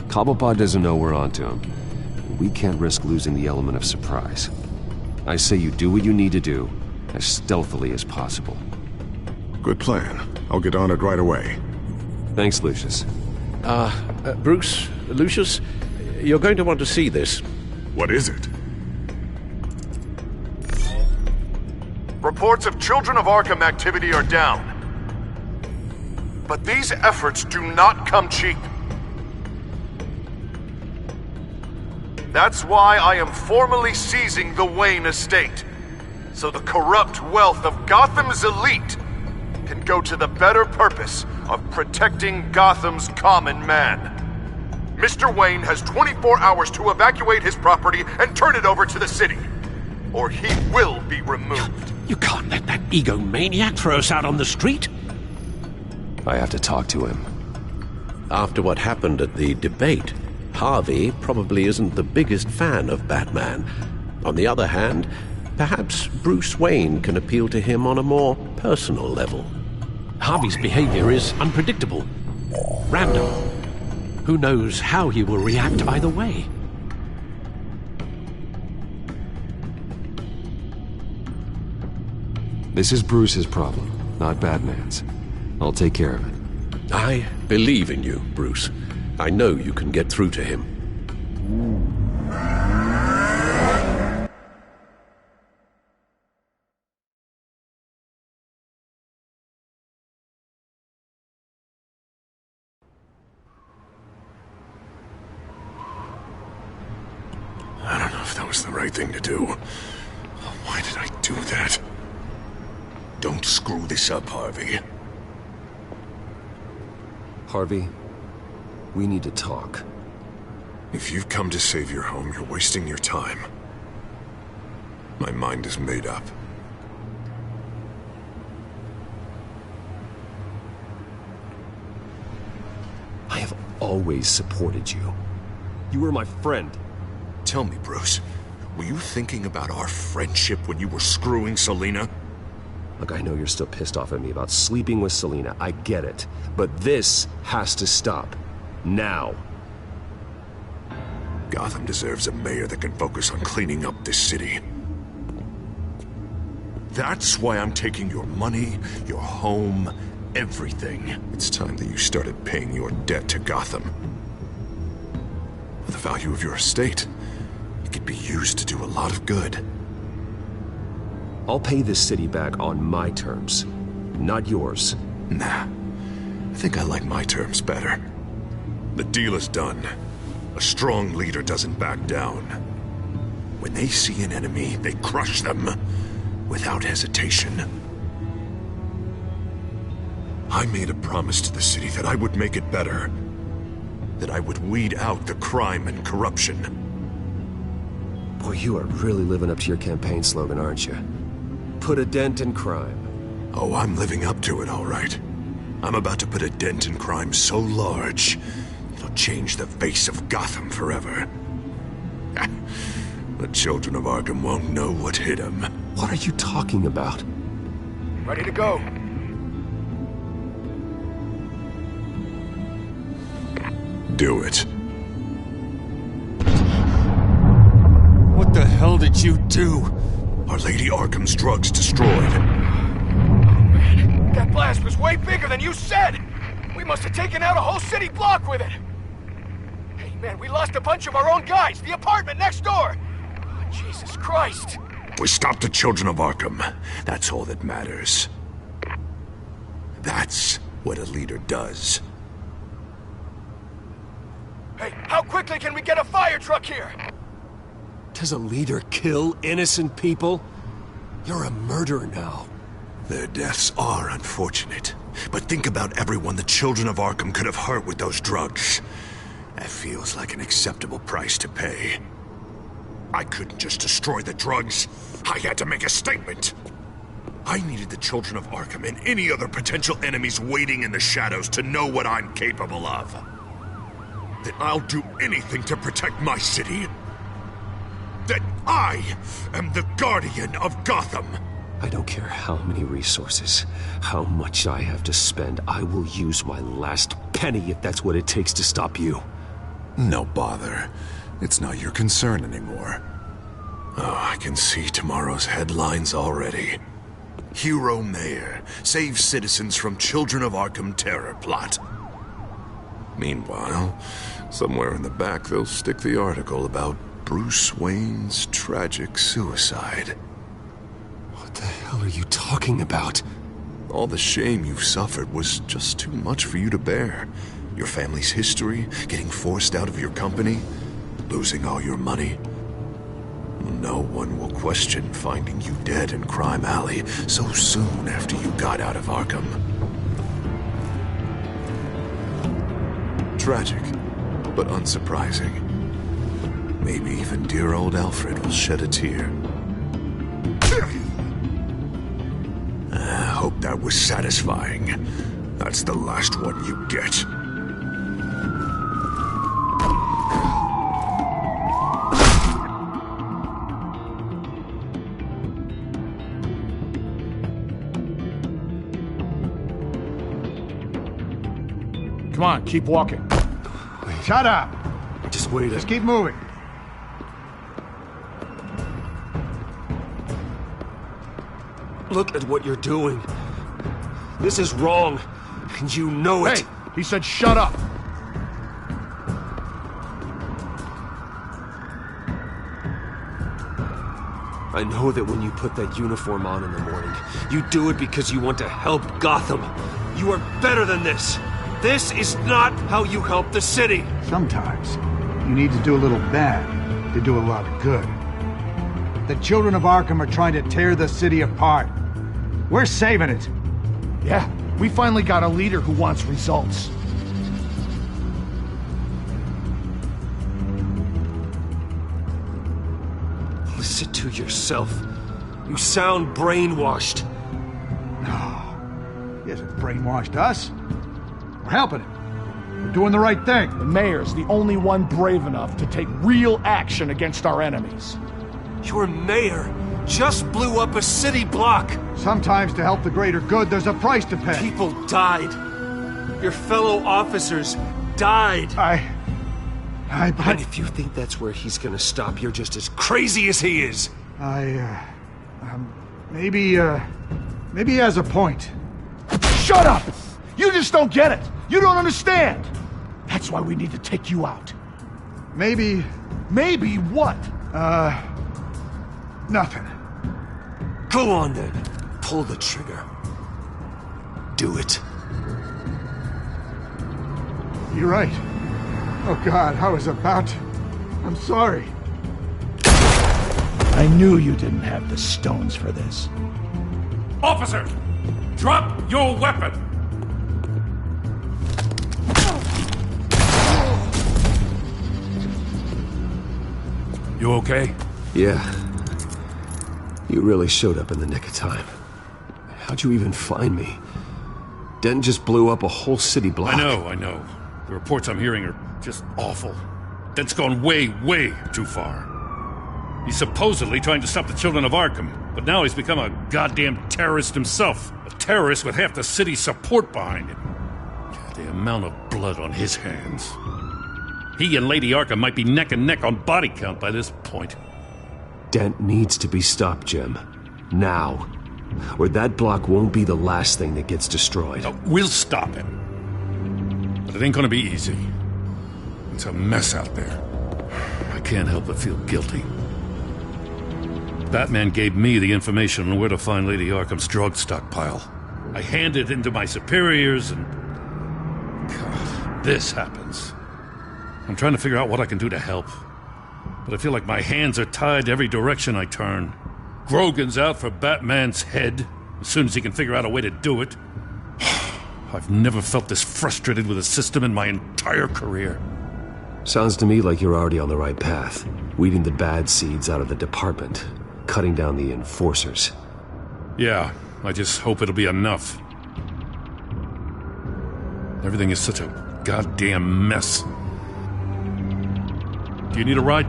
Cobblepot doesn't know we're onto him. We can't risk losing the element of surprise. I say you do what you need to do, as stealthily as possible. Good plan. I'll get on it right away. Thanks, Lucius. Bruce, Lucius, you're going to want to see this. What is it? Reports of Children of Arkham activity are down. But these efforts do not come cheap. That's why I am formally seizing the Wayne estate, so the corrupt wealth of Gotham's elite can go to the better purpose of protecting Gotham's common man. Mr. Wayne has 24 hours to evacuate his property and turn it over to the city, or he will be removed. You can't let that egomaniac throw us out on the street. I have to talk to him. After what happened at the debate, Harvey probably isn't the biggest fan of Batman. On the other hand, perhaps Bruce Wayne can appeal to him on a more personal level. Harvey's behavior is unpredictable, random. Who knows how he will react either way? This is Bruce's problem, not Batman's. I'll take care of it. I believe in you, Bruce. I know you can get through to him. I don't know if that was the right thing to do. Why did I do that? Don't screw this up, Harvey. Harvey, we need to talk. If you've come to save your home, you're wasting your time. My mind is made up. I have always supported you. You were my friend. Tell me, Bruce, were you thinking about our friendship when you were screwing Selina? Look, I know you're still pissed off at me about sleeping with Selina. I get it. But this has to stop. Now. Gotham deserves a mayor that can focus on cleaning up this city. That's why I'm taking your money, your home, everything. It's time that you started paying your debt to Gotham. For the value of your estate, it could be used to do a lot of good. I'll pay this city back on my terms, not yours. Nah. I think I like my terms better. The deal is done. A strong leader doesn't back down. When they see an enemy, they crush them without hesitation. I made a promise to the city that I would make it better. That I would weed out the crime and corruption. Boy, you are really living up to your campaign slogan, aren't you? Put a dent in crime. Oh, I'm living up to it, all right. I'm about to put a dent in crime so large, it'll change the face of Gotham forever. The children of Arkham won't know what hit them. What are you talking about? Ready to go. Do it. What the hell did you do? Our Lady Arkham's drugs destroyed. Man, that blast was way bigger than you said! We must have taken out a whole city block with it! Hey man, we lost a bunch of our own guys! The apartment next door! Oh, Jesus Christ! We stopped the children of Arkham. That's all that matters. That's what a leader does. Hey, how quickly can we get a fire truck here? Does a leader kill innocent people? You're a murderer now. Their deaths are unfortunate. But think about everyone the children of Arkham could have hurt with those drugs. That feels like an acceptable price to pay. I couldn't just destroy the drugs. I had to make a statement. I needed the children of Arkham and any other potential enemies waiting in the shadows to know what I'm capable of. That I'll do anything to protect my city. That I am the guardian of Gotham. I don't care how many resources, how much I have to spend. I will use my last penny if that's what it takes to stop you. No bother. It's not your concern anymore. Oh, I can see tomorrow's headlines already. Hero Mayor saves citizens from Children of Arkham terror plot. Meanwhile, somewhere in the back they'll stick the article about Bruce Wayne's tragic suicide. What the hell are you talking about? All the shame you've suffered was just too much for you to bear. Your family's history, getting forced out of your company, losing all your money. No one will question finding you dead in Crime Alley so soon after you got out of Arkham. Tragic, but unsurprising. Maybe even dear old Alfred will shed a tear. I hope that was satisfying. That's the last one you get. Come on, keep walking. Wait. Shut up! Just wait. Just keep moving. Look at what you're doing. This is wrong, and you know it. Hey, he said shut up. I know that when you put that uniform on in the morning, you do it because you want to help Gotham. You are better than this. This is not how you help the city. Sometimes, you need to do a little bad to do a lot of good. The children of Arkham are trying to tear the city apart. We're saving it. Yeah, we finally got a leader who wants results. Listen to yourself. You sound brainwashed. No, he hasn't brainwashed us. We're helping him. We're doing the right thing. The mayor's the only one brave enough to take real action against our enemies. Your mayor just blew up a city block. Sometimes to help the greater good, there's a price to pay. People died. Your fellow officers died. And if you think that's where he's gonna stop, you're just as crazy as he is. Maybe he has a point. Shut up! You just don't get it. You don't understand. That's why we need to take you out. Maybe what? Nothing. Go on then. Pull the trigger. Do it. You're right. Oh God, I was about to. I'm sorry. I knew you didn't have the stones for this. Officer! Drop your weapon! You okay? Yeah. You really showed up in the nick of time. How'd you even find me? Dent just blew up a whole city block. I know. The reports I'm hearing are just awful. Dent's gone way, way too far. He's supposedly trying to stop the children of Arkham, but now he's become a goddamn terrorist himself. A terrorist with half the city's support behind him. The amount of blood on his hands. He and Lady Arkham might be neck and neck on body count by this point. Dent needs to be stopped, Jim. Now. Or that block won't be the last thing that gets destroyed. We'll stop him. But it ain't gonna be easy. It's a mess out there. I can't help but feel guilty. Batman gave me the information on where to find Lady Arkham's drug stockpile. I handed it into my superiors and... God, this happens. I'm trying to figure out what I can do to help. But I feel like my hands are tied every direction I turn. Grogan's out for Batman's head, as soon as he can figure out a way to do it. I've never felt this frustrated with a system in my entire career. Sounds to me like you're already on the right path. Weeding the bad seeds out of the department. Cutting down the enforcers. Yeah, I just hope it'll be enough. Everything is such a goddamn mess. Do you need a ride?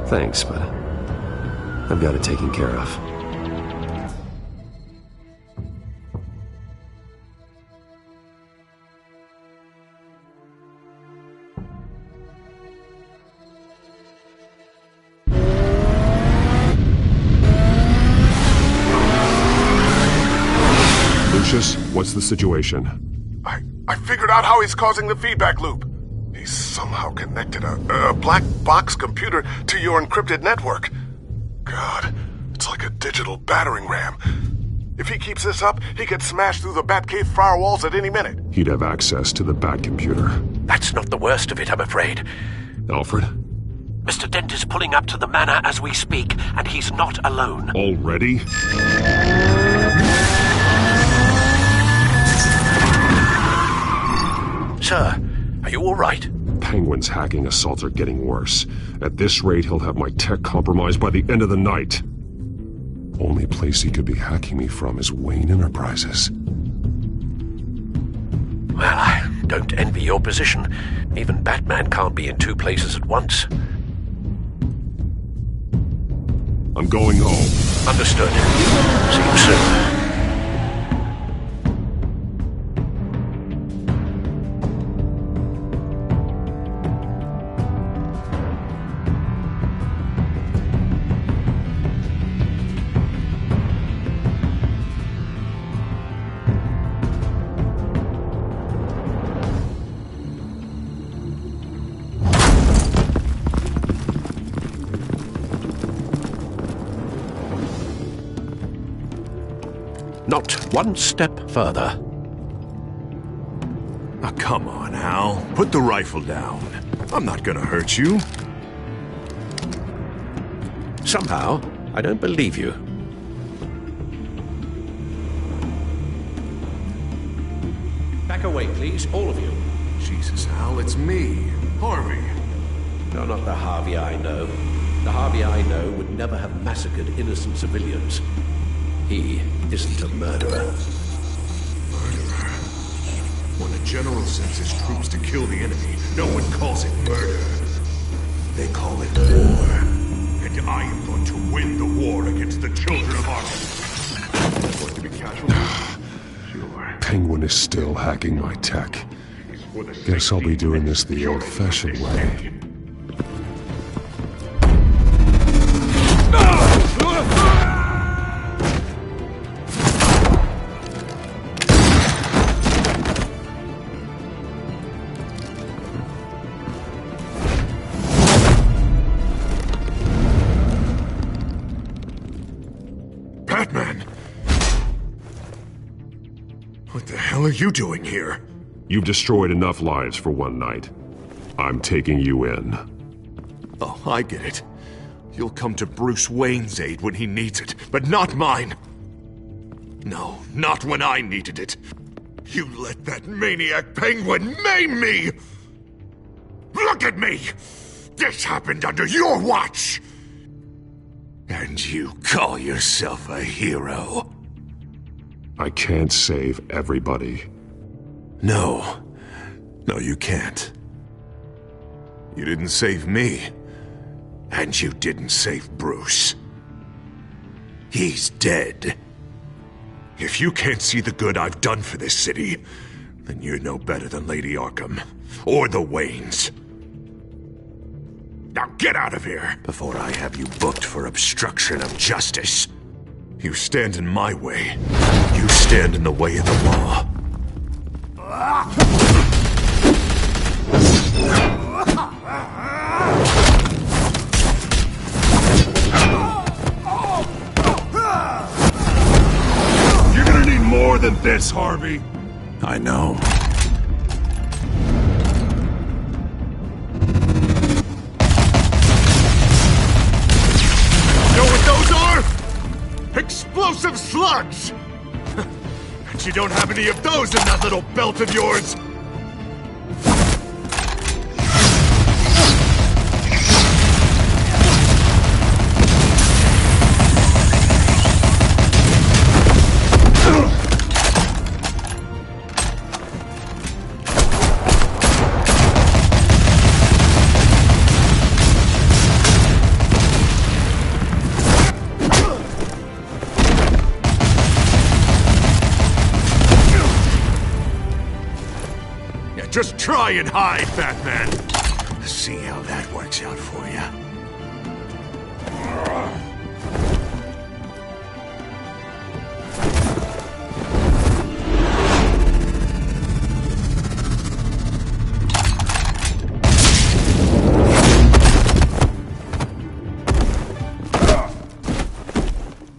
Thanks, but I've got it taken care of. Lucius, what's the situation? I figured out how he's causing the feedback loop. He's somehow connected a black box computer to your encrypted network. God, it's like a digital battering ram. If he keeps this up, he could smash through the Batcave firewalls at any minute. He'd have access to the Bat computer. That's not the worst of it, I'm afraid. Alfred? Mr. Dent is pulling up to the manor as we speak, and he's not alone. Already? Sir, are you all right? Penguin's hacking assaults are getting worse. At this rate, he'll have my tech compromised by the end of the night. Only place he could be hacking me from is Wayne Enterprises. Well, I don't envy your position. Even Batman can't be in two places at once. I'm going home. Understood. See you soon. Not one step further. Oh, come on, Hal. Put the rifle down. I'm not gonna hurt you. Somehow, I don't believe you. Back away, please, all of you. Jesus, Hal, it's me, Harvey. No, not the Harvey I know. The Harvey I know would never have massacred innocent civilians. He isn't a murderer. Murderer? When a general sends his troops to kill the enemy, no one calls it murder. They call it war. And I am going to win the war against the children of Arkham. There's going to be casualties? Sure. Penguin is still hacking my tech. Guess I'll be doing this the old-fashioned way. What are you doing here? You've destroyed enough lives for one night. I'm taking you in. Oh, I get it. You'll come to Bruce Wayne's aid when he needs it, but not mine. No, not when I needed it. You let that maniac Penguin maim me! Look at me! This happened under your watch! And you call yourself a hero? I can't save everybody. No. No, you can't. You didn't save me. And you didn't save Bruce. He's dead. If you can't see the good I've done for this city, then you're no better than Lady Arkham. Or the Waynes. Now get out of here! Before I have you booked for obstruction of justice. You stand in my way. You stand in the way of the law. You're gonna need more than this, Harvey. I know. Know what those are? Explosive slugs! And you don't have any of those in that little belt of yours! Just try and hide, Batman! See how that works out for you.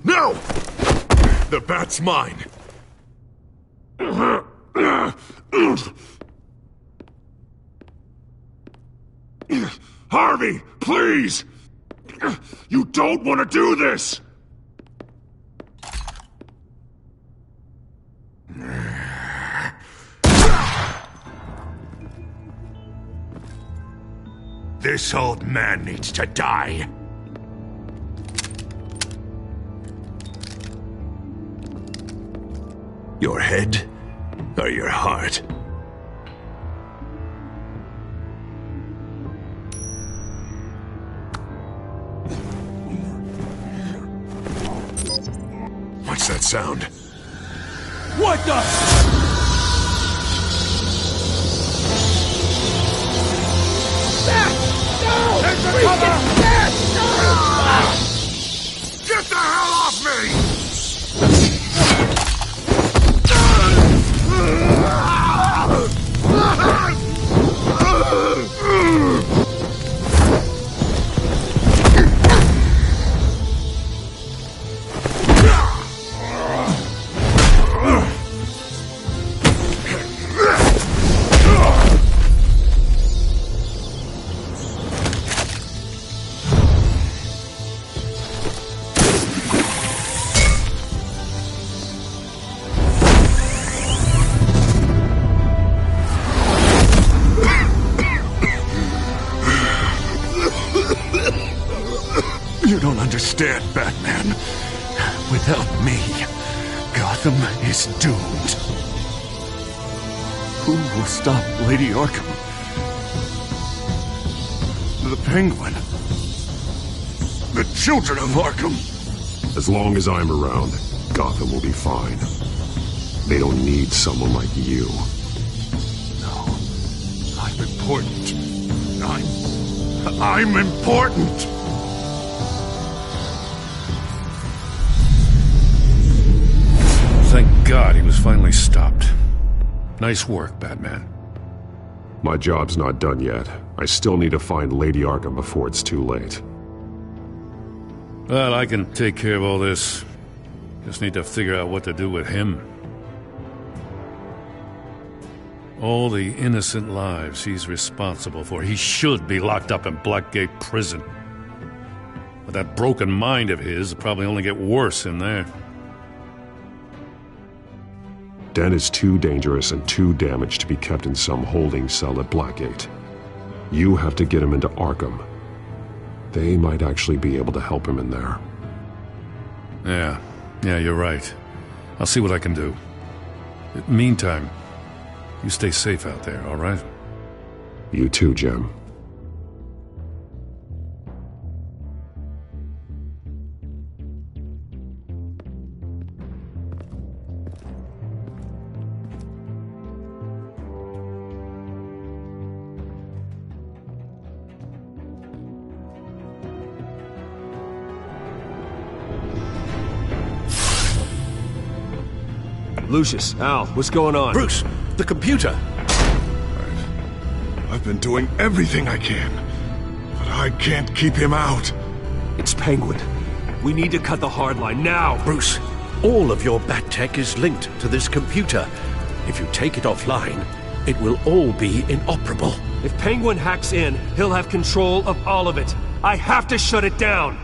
No! The bat's mine. Harvey, please! You don't want to do this! This old man needs to die. Your head or your heart? What's that sound? What the? Get the hell off me! You don't understand, Batman. Without me, Gotham is doomed. Who will stop Lady Arkham? The Penguin. The children of Arkham. As long as I'm around, Gotham will be fine. They don't need someone like you. No. I'm important. I'm important! Thank God he was finally stopped. Nice work, Batman. My job's not done yet. I still need to find Lady Arkham before it's too late. Well, I can take care of all this. Just need to figure out what to do with him. All the innocent lives he's responsible for. He should be locked up in Blackgate Prison. But that broken mind of his will probably only get worse in there. Den is too dangerous and too damaged to be kept in some holding cell at Blackgate. You have to get him into Arkham. They might actually be able to help him in there. Yeah, you're right. I'll see what I can do. Meantime, you stay safe out there, all right? You too, Jim. Lucius, Al, what's going on? Bruce, the computer! I've been doing everything I can, but I can't keep him out. It's Penguin. We need to cut the hard line now! Bruce, all of your bat tech is linked to this computer. If you take it offline, it will all be inoperable. If Penguin hacks in, he'll have control of all of it. I have to shut it down!